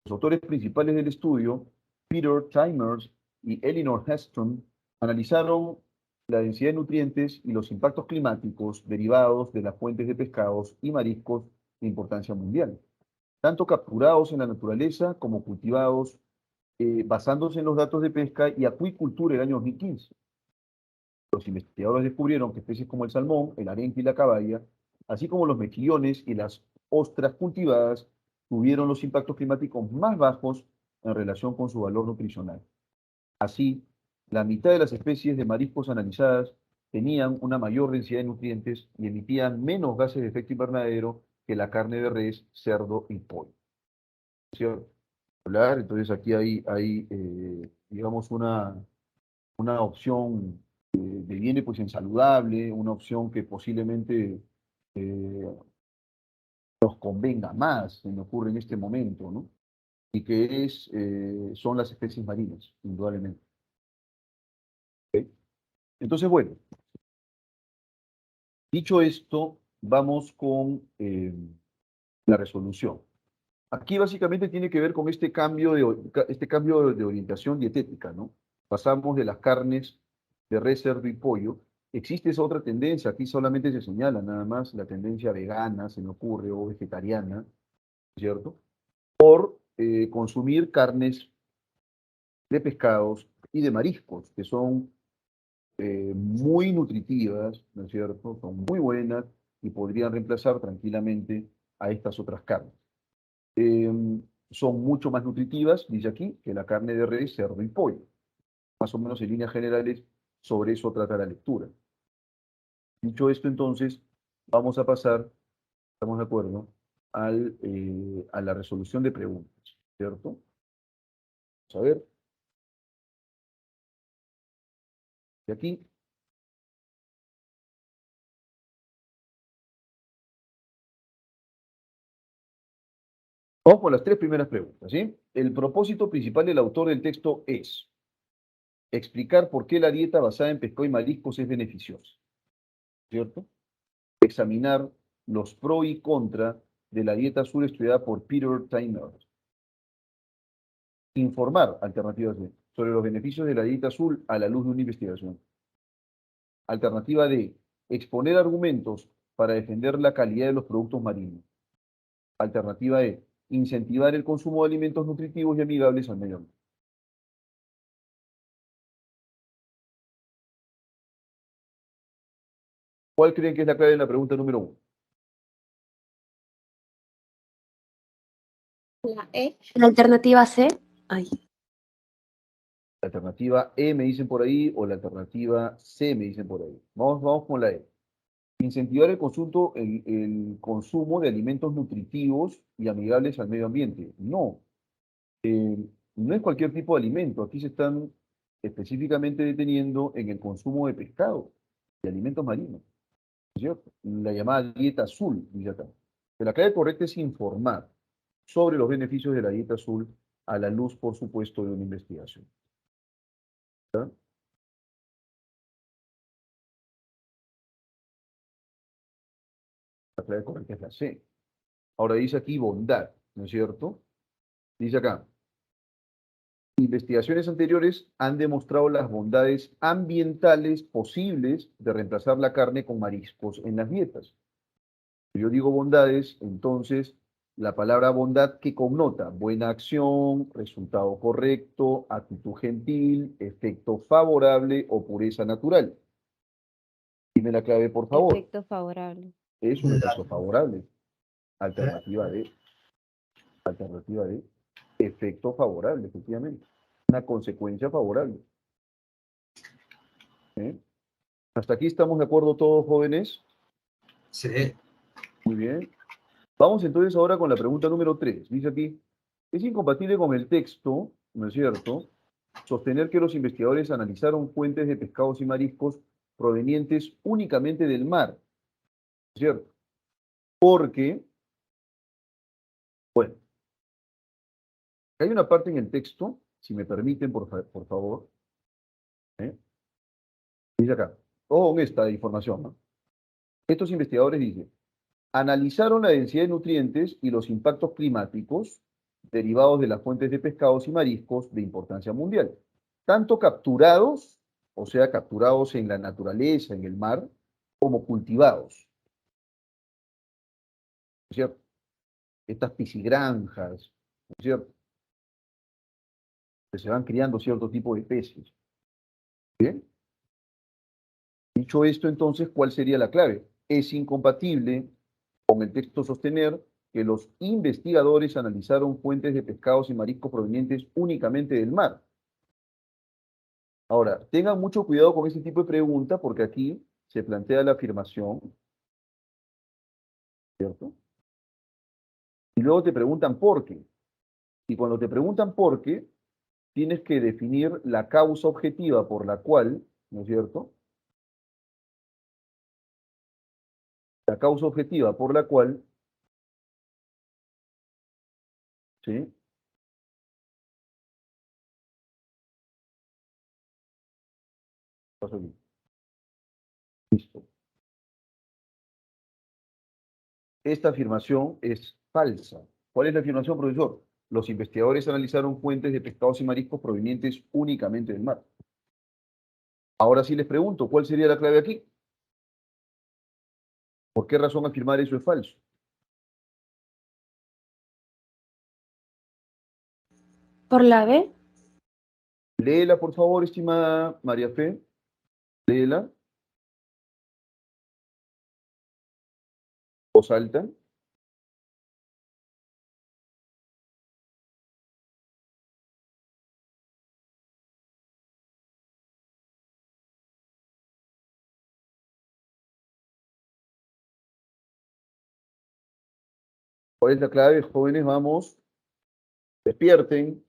los autores principales del estudio, Peter Timers y Elinor Heston, analizaron la densidad de nutrientes y los impactos climáticos derivados de las fuentes de pescados y mariscos de importancia mundial, tanto capturados en la naturaleza como cultivados, basándose en los datos de pesca y acuicultura del año 2015. Los investigadores descubrieron que especies como el salmón, el arenque y la caballa, así como los mejillones y las ostras cultivadas, tuvieron los impactos climáticos más bajos en relación con su valor nutricional. Así, la mitad de las especies de mariscos analizadas tenían una mayor densidad de nutrientes y emitían menos gases de efecto invernadero que la carne de res, cerdo y pollo. ¿Cierto? Entonces aquí hay digamos, una opción deviene pues en saludable, una opción que posiblemente eh, nos convenga más, se me ocurre en este momento, ¿no? Y que son las especies marinas, indudablemente. ¿Ok? Entonces, bueno, dicho esto, vamos con la resolución. Aquí básicamente tiene que ver con este cambio de orientación dietética, ¿no? Pasamos de las carnes de res, cerdo y pollo. Existe esa otra tendencia, aquí solamente se señala nada más la tendencia vegana, se me ocurre, o vegetariana, ¿cierto? Consumir carnes de pescados y de mariscos, que son muy nutritivas, ¿no es cierto? Son muy buenas y podrían reemplazar tranquilamente a estas otras carnes. Eh, Son mucho más nutritivas, dice aquí, que la carne de res, cerdo y pollo. Más o menos en líneas generales, sobre eso trata la lectura. Dicho esto, entonces, vamos a pasar, estamos de acuerdo, a la resolución de preguntas, ¿cierto? Vamos a ver. Y aquí, vamos por las tres primeras preguntas, ¿sí? El propósito principal del autor del texto es explicar por qué la dieta basada en pescado y mariscos es beneficiosa, ¿cierto? Examinar los pro y contra de la dieta azul estudiada por Peter Timers. Informar alternativas B sobre los beneficios de la dieta azul a la luz de una investigación. Alternativa D, exponer argumentos para defender la calidad de los productos marinos. Alternativa E, incentivar el consumo de alimentos nutritivos y amigables al medio ambiente. ¿Cuál creen que es la clave en la pregunta número 1? La E. La alternativa C. Ay. La alternativa E me dicen por ahí o la alternativa C me dicen por ahí. Vamos con la E. Incentivar el consumo de alimentos nutritivos y amigables al medio ambiente. No, no es cualquier tipo de alimento. Aquí se están específicamente deteniendo en el consumo de pescado, de alimentos marinos, ¿no es cierto? La llamada dieta azul, dice acá. Pero la clave correcta es informar sobre los beneficios de la dieta azul a la luz, por supuesto, de una investigación. ¿Ya? La clave correcta es la C. Ahora dice aquí bondad, ¿no es cierto? Dice acá, investigaciones anteriores han demostrado las bondades ambientales posibles de reemplazar la carne con mariscos en las dietas. Si yo digo bondades, entonces la palabra bondad, ¿qué connota? Buena acción, resultado correcto, actitud gentil, efecto favorable o pureza natural. Dime la clave, por favor. Efecto favorable. Es un efecto favorable. Alternativa D. Alternativa D. Efecto favorable, efectivamente. Una consecuencia favorable. ¿Eh? ¿Hasta aquí estamos de acuerdo todos, jóvenes? Sí. Muy bien. Vamos entonces ahora con la pregunta número 3. Dice aquí, es incompatible con el texto, ¿no es cierto?, sostener que los investigadores analizaron fuentes de pescados y mariscos provenientes únicamente del mar, ¿no es cierto? Porque, bueno, hay una parte en el texto, si me permiten, por favor, ¿eh? Dice acá, con esta información, ¿no? Estos investigadores dicen, analizaron la densidad de nutrientes y los impactos climáticos derivados de las fuentes de pescados y mariscos de importancia mundial, tanto capturados, o sea, capturados en la naturaleza, en el mar, como cultivados. ¿No es cierto? Estas piscigranjas, ¿no es cierto?, que se van criando cierto tipo de peces. ¿Bien? Dicho esto, entonces, ¿cuál sería la clave? Es incompatible con el texto sostener que los investigadores analizaron fuentes de pescados y mariscos provenientes únicamente del mar. Ahora, tengan mucho cuidado con este tipo de pregunta porque aquí se plantea la afirmación, ¿cierto? Y luego te preguntan por qué. Y cuando te preguntan por qué, tienes que definir la causa objetiva por la cual, ¿no es cierto?, la causa objetiva por la cual, ¿sí? Paso aquí. Listo. Esta afirmación es falsa. ¿Cuál es la afirmación, profesor? Los investigadores analizaron fuentes de pescados y mariscos provenientes únicamente del mar. Ahora sí les pregunto, ¿cuál sería la clave aquí? ¿Por qué razón afirmar eso es falso? Por la B. Léela, por favor, estimada María Fe. Léela. Voz alta. ¿Cuál es la clave, jóvenes? Vamos. Despierten.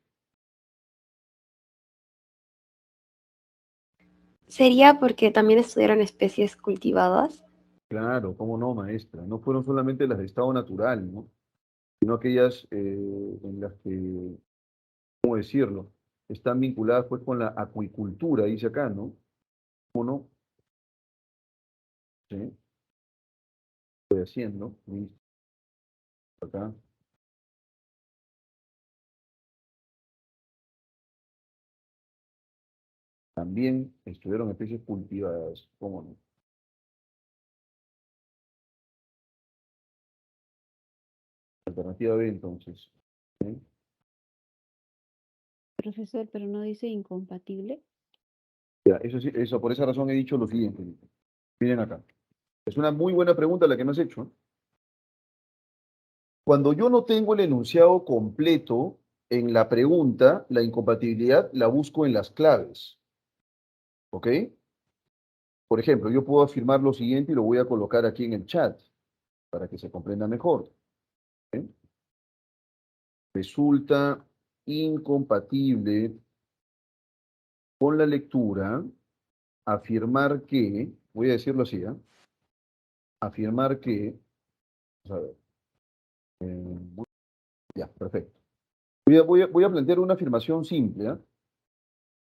¿Sería porque también estudiaron especies cultivadas? Claro, cómo no, maestra. No fueron solamente las de estado natural, ¿no?, sino aquellas en las que, ¿cómo decirlo?, están vinculadas pues con la acuicultura, dice acá, ¿no? ¿Cómo no? Sí, estoy haciendo. Listo. Acá. También estudiaron especies cultivadas, ¿cómo no? Alternativa B, entonces. ¿Sí? Profesor, pero no dice incompatible. Ya, eso sí, eso, por esa razón he dicho lo siguiente. Miren acá. Es una muy buena pregunta la que me has hecho, ¿eh? Cuando yo no tengo el enunciado completo en la pregunta, la incompatibilidad la busco en las claves. ¿Ok? Por ejemplo, yo puedo afirmar lo siguiente y lo voy a colocar aquí en el chat para que se comprenda mejor. ¿Ok? Resulta incompatible con la lectura afirmar que, voy a decirlo así, ¿ah? Afirmar que, vamos a ver, ya, perfecto. Voy a plantear una afirmación simple, ¿ah?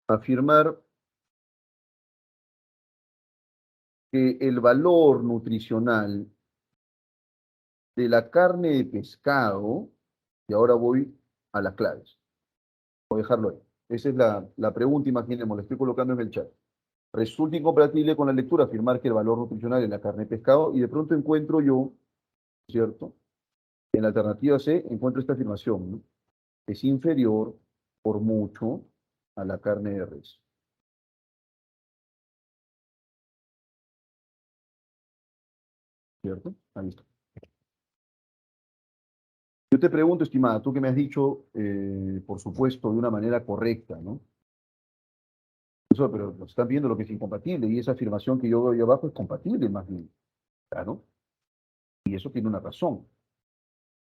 Afirmar que el valor nutricional de la carne de pescado, y ahora voy a las claves, voy a dejarlo ahí. Esa es la pregunta, imaginemos, la estoy colocando en el chat. Resulta incompatible con la lectura afirmar que el valor nutricional de la carne de pescado, y de pronto encuentro yo, ¿cierto? En la alternativa C encuentro esta afirmación, ¿no? Es inferior por mucho a la carne de res. ¿Cierto? Ahí está. Yo te pregunto, estimada, tú que me has dicho, por supuesto, de una manera correcta, ¿no? Eso, pero nos están viendo lo que es incompatible y esa afirmación que yo veo ahí abajo es compatible más bien, claro, y eso tiene una razón.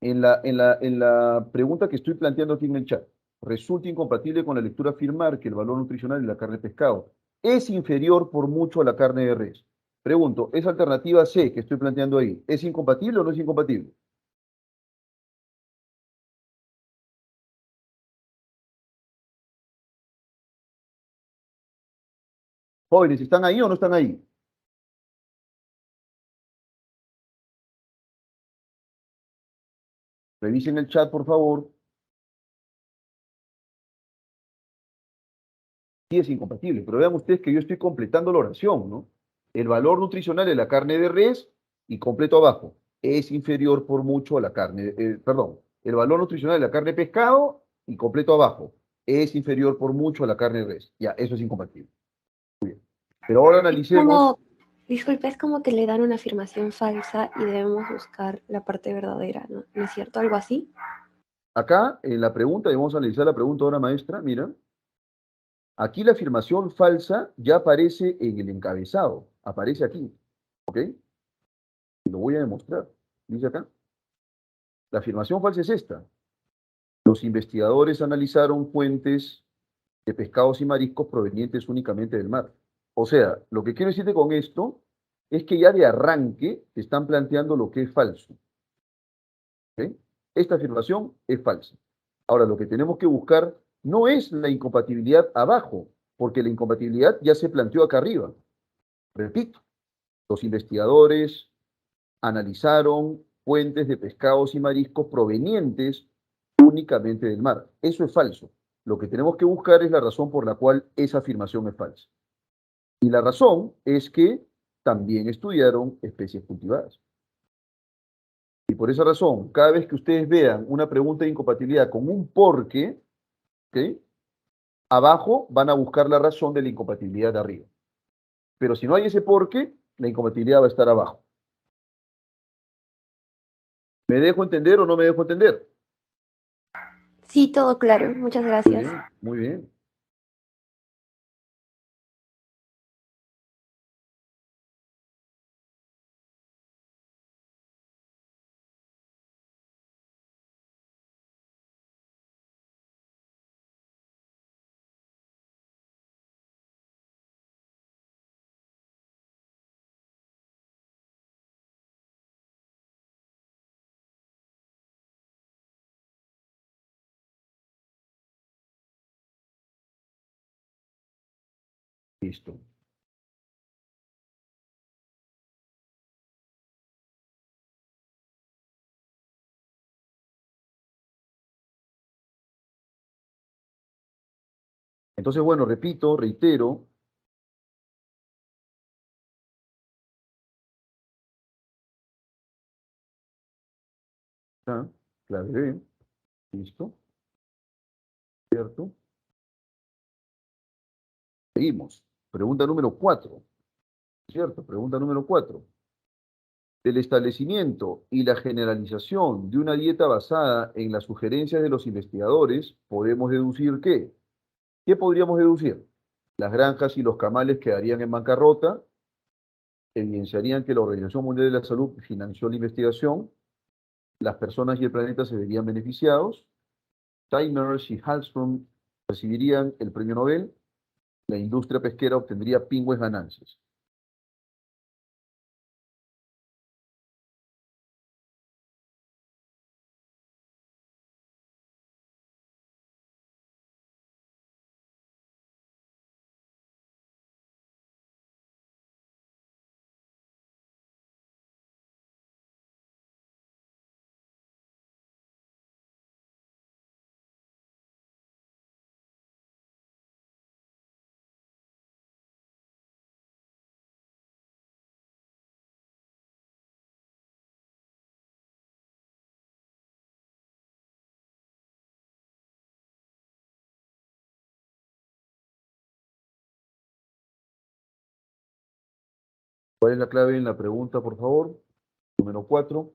En la pregunta que estoy planteando aquí en el chat, resulta incompatible con la lectura afirmar que el valor nutricional de la carne de pescado es inferior por mucho a la carne de res. Pregunto, ¿esa alternativa C que estoy planteando ahí, es incompatible o no es incompatible? Jóvenes, ¿están ahí o no están ahí? Revisen el chat, por favor. Sí es incompatible, pero vean ustedes que yo estoy completando la oración, ¿no? El valor nutricional de la carne de res y completo abajo es inferior por mucho a la carne, perdón, el valor nutricional de la carne de pescado y completo abajo es inferior por mucho a la carne de res. Ya, eso es incompatible. Muy bien. Pero ahora analicemos, Como, disculpe, es como que le dan una afirmación falsa y debemos buscar la parte verdadera, ¿no? ¿No es cierto? ¿Algo así? acá en la pregunta, y vamos a analizar la pregunta ahora, maestra, mira, aquí la afirmación falsa ya aparece en el encabezado, aparece aquí, ¿ok? Y lo voy a demostrar. Dice acá. La afirmación falsa es esta. Los investigadores analizaron fuentes de pescados y mariscos provenientes únicamente del mar. O sea, lo que quiero decirte con esto es que ya de arranque te están planteando lo que es falso. ¿Ok? Esta afirmación es falsa. Ahora, lo que tenemos que buscar no es la incompatibilidad abajo, porque la incompatibilidad ya se planteó acá arriba. Repito, los investigadores analizaron fuentes de pescados y mariscos provenientes únicamente del mar. Eso es falso. Lo que tenemos que buscar es la razón por la cual esa afirmación es falsa. Y la razón es que también estudiaron especies cultivadas. Y por esa razón, cada vez que ustedes vean una pregunta de incompatibilidad con un por qué, ¿ok? Abajo van a buscar la razón de la incompatibilidad de arriba. Pero si no hay ese por qué, la incompatibilidad va a estar abajo. ¿Me dejo entender o no me dejo entender? Sí, todo claro. Muchas Muy gracias. bien, muy bien. Listo. Entonces, bueno, repito, reitero, ¿ah? Clave B, listo, ¿cierto? Seguimos. Pregunta número 4, ¿cierto? Pregunta número 4. Del establecimiento y la generalización de una dieta basada en las sugerencias de los investigadores, podemos deducir que, ¿qué podríamos deducir? Las granjas y los camales quedarían en bancarrota, evidenciarían que la Organización Mundial de la Salud financió la investigación, las personas y el planeta se verían beneficiados, Timers y Hallström recibirían el premio Nobel, la industria pesquera obtendría pingües ganancias. ¿Cuál es la clave en la pregunta, por favor? Número 4.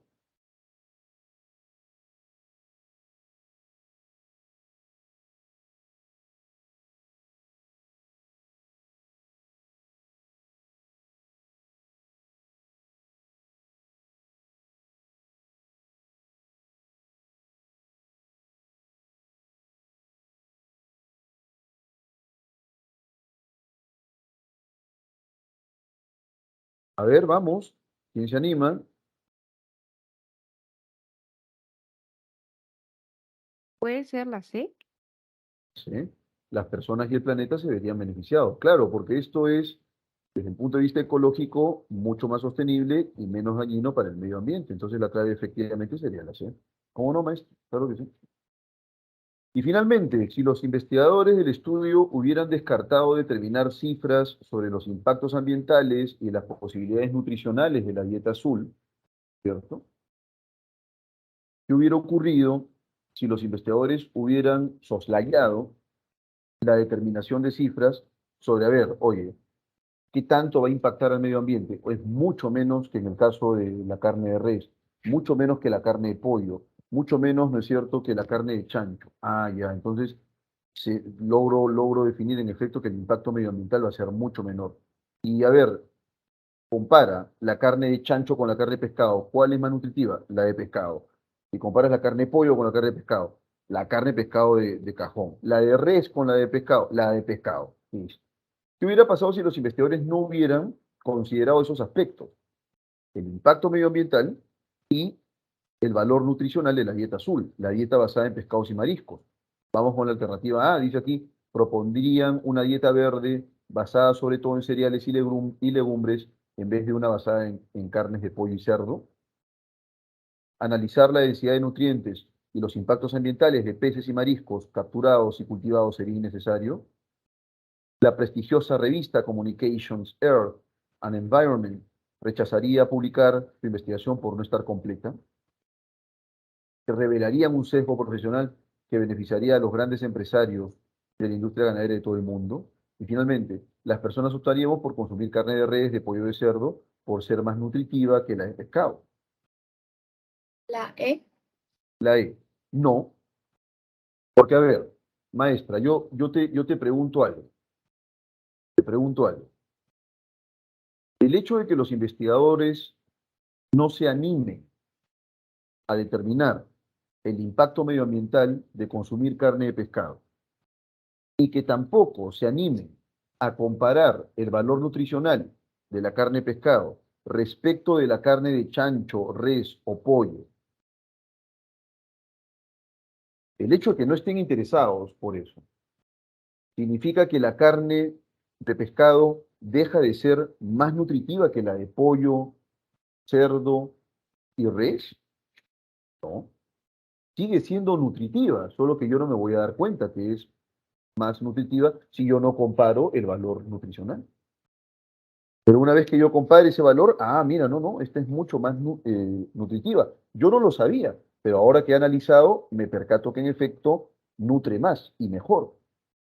A ver, vamos. ¿Quién se anima? ¿Puede ser la C? ¿Sí? Las personas y el planeta se verían beneficiados. Claro, porque esto es, desde el punto de vista ecológico, mucho más sostenible y menos dañino para el medio ambiente. Entonces la clave efectivamente sería la C. ¿Cómo no, maestro? Claro que sí. Y finalmente, si los investigadores del estudio hubieran descartado determinar cifras sobre los impactos ambientales y las posibilidades nutricionales de la dieta azul, ¿cierto? ¿Qué hubiera ocurrido si los investigadores hubieran soslayado la determinación de cifras sobre, a ver, oye, ¿qué tanto va a impactar al medio ambiente? Pues mucho menos que en el caso de la carne de res, mucho menos que la carne de pollo, mucho menos, ¿no es cierto?, que la carne de chancho. Ah, ya, entonces logro definir en efecto que el impacto medioambiental va a ser mucho menor. Y a ver, compara la carne de chancho con la carne de pescado. ¿Cuál es más nutritiva? La de pescado. Si comparas la carne de pollo con la carne de pescado, la carne de pescado de cajón. La de res con la de pescado. Listo. ¿Qué hubiera pasado si los investigadores no hubieran considerado esos aspectos? El impacto medioambiental y el valor nutricional de la dieta azul, la dieta basada en pescados y mariscos. Vamos con la alternativa A, dice aquí, propondrían una dieta verde basada sobre todo en cereales y legumbres en vez de una basada en carnes de pollo y cerdo. Analizar la densidad de nutrientes y los impactos ambientales de peces y mariscos capturados y cultivados sería innecesario. La prestigiosa revista Communications, Earth and Environment rechazaría publicar su investigación por no estar completa. Se revelaría un sesgo profesional que beneficiaría a los grandes empresarios de la industria ganadera de todo el mundo. Y finalmente, las personas optaríamos por consumir carne de res, de pollo, de cerdo, por ser más nutritiva que la de pescado. La E. La E, no, porque a ver, maestra, yo te pregunto algo, te pregunto algo. El hecho de que los investigadores no se animen a determinar el impacto medioambiental de consumir carne de pescado y que tampoco se animen a comparar el valor nutricional de la carne de pescado respecto de la carne de chancho, res o pollo. El hecho de que no estén interesados por eso significa que la carne de pescado deja de ser más nutritiva que la de pollo, cerdo y res. No, sigue siendo nutritiva, solo que yo no me voy a dar cuenta que es más nutritiva si yo no comparo el valor nutricional. Pero una vez que yo compare ese valor, mira, no, esta es mucho más nutritiva. Yo no lo sabía, pero ahora que he analizado, me percato que en efecto nutre más y mejor.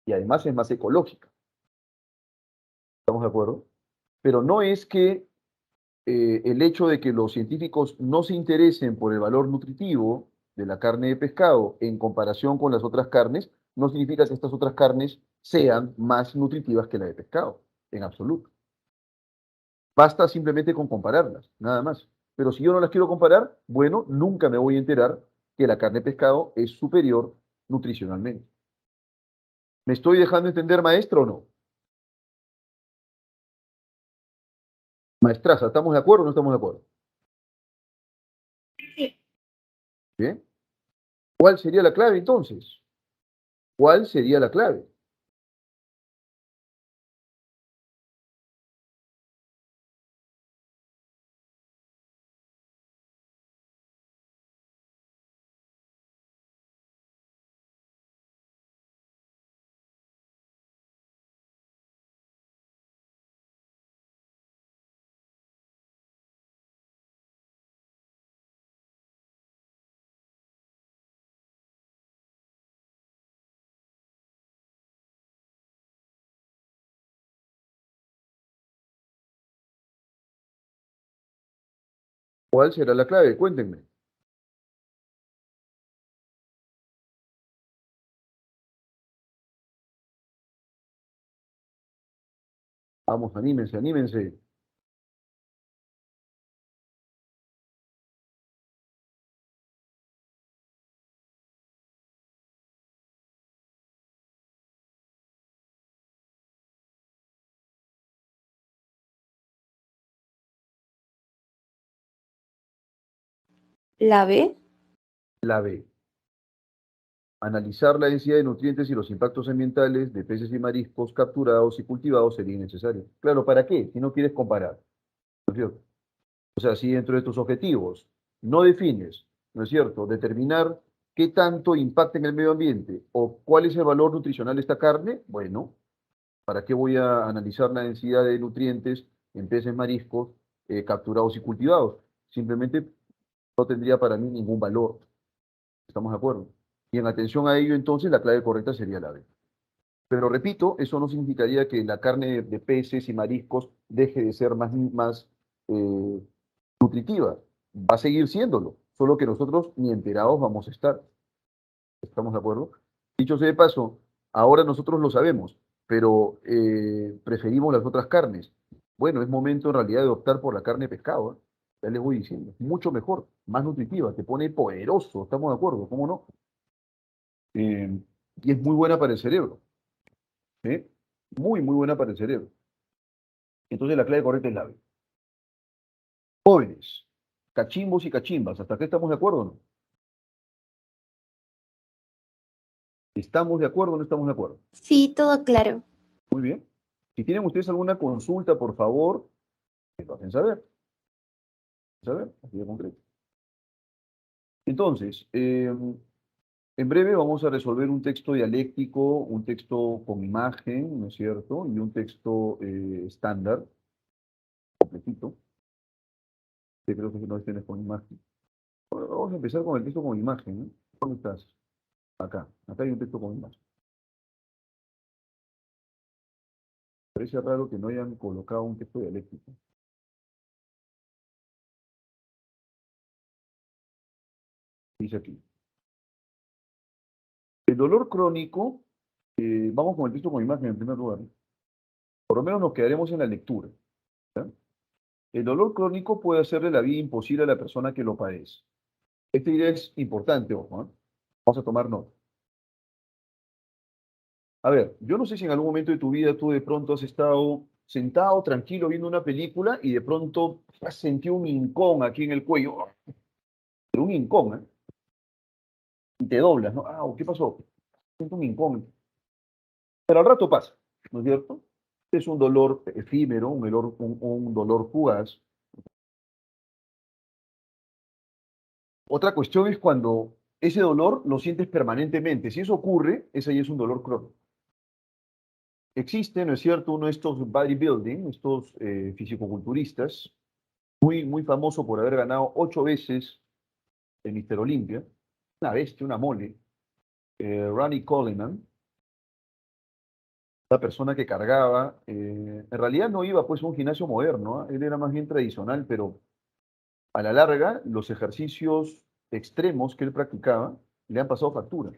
Y además es más ecológica. ¿Estamos de acuerdo? Pero no es que el hecho de que los científicos no se interesen por el valor nutritivo de la carne de pescado en comparación con las otras carnes, no significa que estas otras carnes sean más nutritivas que la de pescado, en absoluto. Basta simplemente con compararlas, nada más. Pero si yo no las quiero comparar, bueno, nunca me voy a enterar que la carne de pescado es superior nutricionalmente. ¿Me estoy dejando entender, maestro, o no? Maestraza, ¿estamos de acuerdo o no estamos de acuerdo? Sí. Bien. ¿Cuál sería la clave entonces? ¿Cuál sería la clave? ¿Cuál será la clave? Cuéntenme. Vamos, anímense, anímense. La B, La B. Analizar la densidad de nutrientes y los impactos ambientales de peces y mariscos capturados y cultivados sería innecesario. Claro, ¿para qué? Si no quieres comparar, ¿no es cierto? O sea, si dentro de tus objetivos no defines, ¿no es cierto?, determinar qué tanto impacta en el medio ambiente o cuál es el valor nutricional de esta carne, bueno, ¿para qué voy a analizar la densidad de nutrientes en peces mariscos capturados y cultivados? Simplemente no tendría para mí ningún valor. ¿Estamos de acuerdo? Y en atención a ello, entonces, la clave correcta sería la B. Pero repito, eso no significaría que la carne de peces y mariscos deje de ser más nutritiva. Va a seguir siéndolo, solo que nosotros ni enterados vamos a estar. ¿Estamos de acuerdo? Dicho sea de paso, ahora nosotros lo sabemos, pero preferimos las otras carnes. Bueno, es momento en realidad de optar por la carne de pescado, ¿eh? Ya les voy diciendo, es mucho mejor, más nutritiva, te pone poderoso, ¿estamos de acuerdo? ¿Cómo no? Y es muy buena para el cerebro, ¿eh? Muy, muy buena para el cerebro. Entonces la clave correcta es la B. Jóvenes, cachimbos y cachimbas, ¿hasta qué estamos de acuerdo o no? ¿Estamos de acuerdo o no estamos de acuerdo? sí, todo claro. Muy bien. Si tienen ustedes alguna consulta, por favor, me lo hacen saber. ¿Saber? Así de concreto. Entonces, en breve vamos a resolver un texto dialéctico, un texto con imagen, ¿no es cierto? Y un texto estándar, completito. Que creo que no estén con imagen. Bueno, vamos a empezar con el texto con imagen, ¿no? ¿Dónde estás? Acá. Acá hay un texto con imagen. Parece raro que no hayan colocado un texto dialéctico. Dice aquí. El dolor crónico, vamos con el texto con imagen en primer lugar. Por lo menos nos quedaremos en la lectura. ¿Ya? El dolor crónico puede hacerle la vida imposible a la persona que lo padece. Esta idea es importante, ojo, ¿eh? Vamos a tomar nota. A ver, yo no sé si en algún momento de tu vida tú de pronto has estado sentado, tranquilo, viendo una película y de pronto has sentido un hincón aquí en el cuello. Pero un hincón, ¿eh? Y te doblas, ¿no? Ah, ¿qué pasó? Siento un hincón. Pero al rato pasa, ¿no es cierto? Es un dolor efímero, un dolor fugaz. Otra cuestión es cuando ese dolor lo sientes permanentemente. Si eso ocurre, ese ya es un dolor crónico. Existe, ¿no es cierto?, uno de estos bodybuilding, estos fisicoculturistas, muy famoso por haber ganado 8 veces el Mister Olympia, una bestia, una mole, Ronnie Coleman. la persona que cargaba, en realidad no iba pues a un gimnasio moderno, ¿ah? Él era más bien tradicional, pero a la larga los ejercicios extremos que él practicaba le han pasado factura.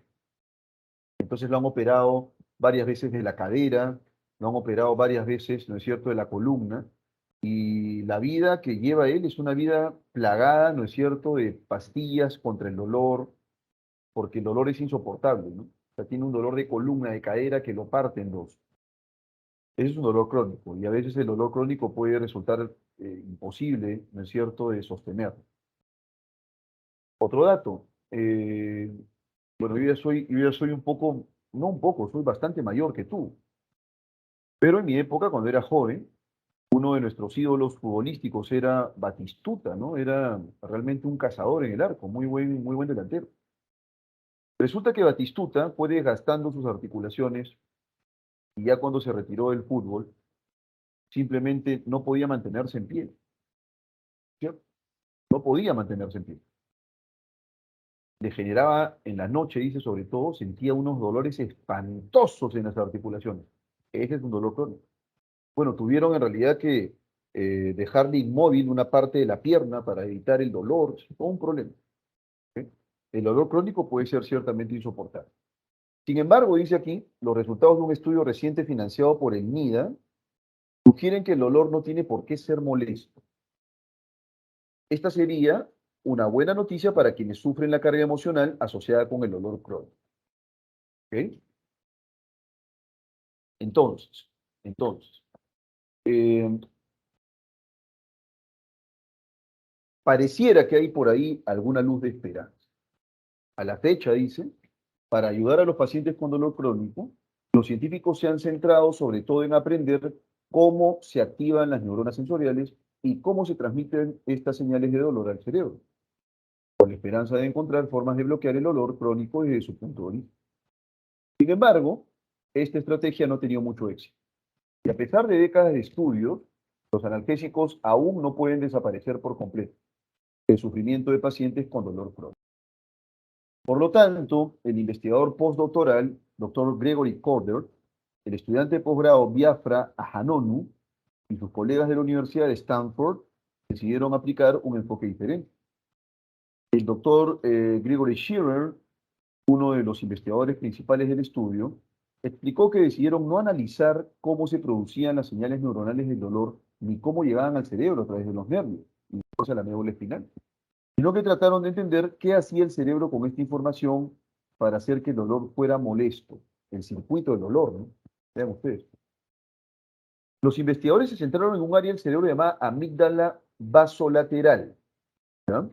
Entonces lo han operado varias veces de la cadera, lo han operado varias veces, ¿no es cierto?, de la columna, y la vida que lleva él es una vida plagada, ¿no es cierto?, de pastillas contra el dolor, porque el dolor es insoportable, ¿no? O sea, tiene un dolor de columna, de cadera que lo parte en dos. Ese es un dolor crónico, y a veces el dolor crónico puede resultar imposible, ¿no es cierto?, de sostener. Otro dato, bueno, yo ya soy un poco, no un poco, soy bastante mayor que tú, pero en mi época, cuando era joven, uno de nuestros ídolos futbolísticos era Batistuta, ¿no? Era realmente un cazador en el arco, muy buen delantero. Resulta que Batistuta fue desgastando sus articulaciones y ya cuando se retiró del fútbol, simplemente no podía mantenerse en pie, ¿cierto? No podía mantenerse en pie. Le generaba en la noche, dice, sobre todo, sentía unos dolores espantosos en las articulaciones. Ese es un dolor crónico. Bueno, tuvieron en realidad que dejarle inmóvil una parte de la pierna para evitar el dolor, todo un problema. ¿Ok? El dolor crónico puede ser ciertamente insoportable. Sin embargo, dice aquí, los resultados de un estudio reciente financiado por el NIDA sugieren que el dolor no tiene por qué ser molesto. Esta sería una buena noticia para quienes sufren la carga emocional asociada con el dolor crónico. ¿Ok? Entonces, eh, pareciera que hay por ahí alguna luz de esperanza. A la fecha, dice, para ayudar a los pacientes con dolor crónico, los científicos se han centrado sobre todo en aprender cómo se activan las neuronas sensoriales y cómo se transmiten estas señales de dolor al cerebro, con la esperanza de encontrar formas de bloquear el dolor crónico desde su punto de vista. Sin embargo, esta estrategia no ha tenido mucho éxito. Y a pesar de décadas de estudios, los analgésicos aún no pueden desaparecer por completo el sufrimiento de pacientes con dolor crónico. Por lo tanto, el investigador postdoctoral, Dr. Gregory Corder, el estudiante de posgrado Biafra Ahanonu y sus colegas de la Universidad de Stanford decidieron aplicar un enfoque diferente. El doctor Gregory Shearer, uno de los investigadores principales del estudio, explicó que decidieron no analizar cómo se producían las señales neuronales del dolor ni cómo llegaban al cerebro a través de los nervios, incluso a la médula espinal, sino que trataron de entender qué hacía el cerebro con esta información para hacer que el dolor fuera molesto, el circuito del dolor, ¿no? Vean ustedes. Los investigadores se centraron en un área del cerebro llamada amígdala basolateral, ¿ya?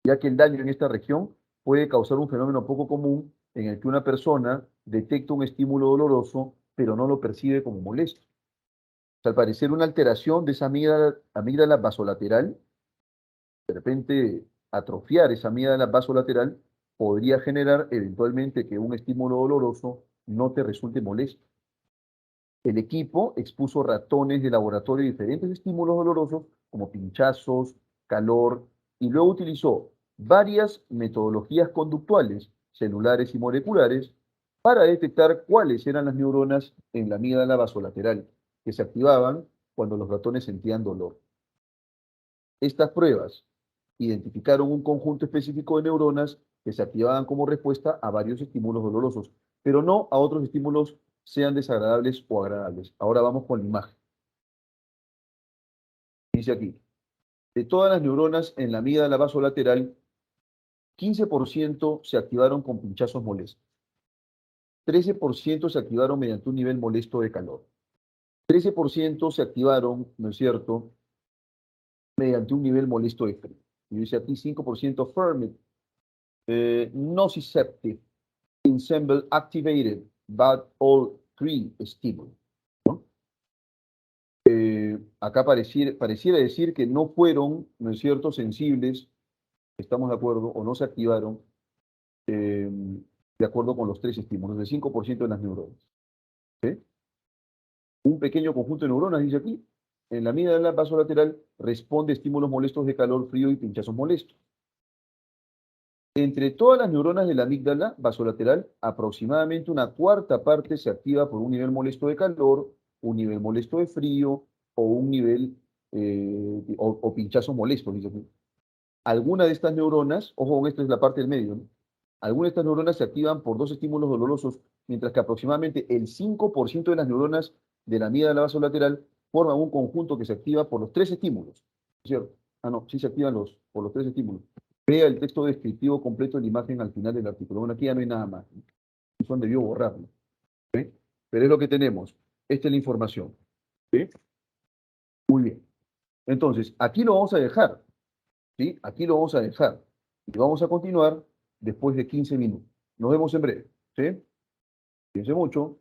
Ya que el daño en esta región puede causar un fenómeno poco común en el que una persona detecta un estímulo doloroso, pero no lo percibe como molesto. O sea, al parecer una alteración de esa amígdala basolateral, de repente atrofiar esa amígdala basolateral, podría generar eventualmente que un estímulo doloroso no te resulte molesto. El equipo expuso ratones de laboratorio a diferentes estímulos dolorosos, como pinchazos, calor, y luego utilizó varias metodologías conductuales, celulares y moleculares, para detectar cuáles eran las neuronas en la amígdala basolateral que se activaban cuando los ratones sentían dolor. Estas pruebas identificaron un conjunto específico de neuronas que se activaban como respuesta a varios estímulos dolorosos, pero no a otros estímulos sean desagradables o agradables. Ahora vamos con la imagen. Dice aquí, de todas las neuronas en la amígdala basolateral, 15% se activaron con pinchazos molestos. 13% se activaron mediante un nivel molesto de calor. 13% se activaron, ¿no es cierto?, mediante un nivel molesto de frío. Y dice aquí 5% ferment, nociceptive, ensemble activated, but all three stimuli. ¿No? Acá pareciera decir que no fueron, ¿no es cierto?, sensibles, estamos de acuerdo, o no se activaron de acuerdo con los tres estímulos, el 5% de las neuronas. ¿Sí? Un pequeño conjunto de neuronas, dice aquí, en la amígdala basolateral responde a estímulos molestos de calor, frío y pinchazos molestos. Entre todas las neuronas de la amígdala basolateral, aproximadamente una cuarta parte se activa por un nivel molesto de calor, un nivel molesto de frío o un nivel o pinchazos molestos. Dice aquí. Algunas de estas neuronas, ojo, esta es la parte del medio, ¿no? Algunas de estas neuronas se activan por dos estímulos dolorosos, mientras que aproximadamente el 5% de las neuronas de la amígdala basolateral forman un conjunto que se activa por los tres estímulos. ¿Cierto? Ah, no, sí se activan por los tres estímulos. Vea el texto descriptivo completo de la imagen al final del artículo. Bueno, aquí ya no hay nada más. Eso debió borrarlo. ¿Sí? Pero es lo que tenemos. Esta es la información. ¿Sí? Muy bien. Entonces, aquí lo vamos a dejar. ¿Sí? Aquí lo vamos a dejar. Y vamos a continuar después de 15 minutos. Nos vemos en breve. ¿Sí? Cuídense mucho.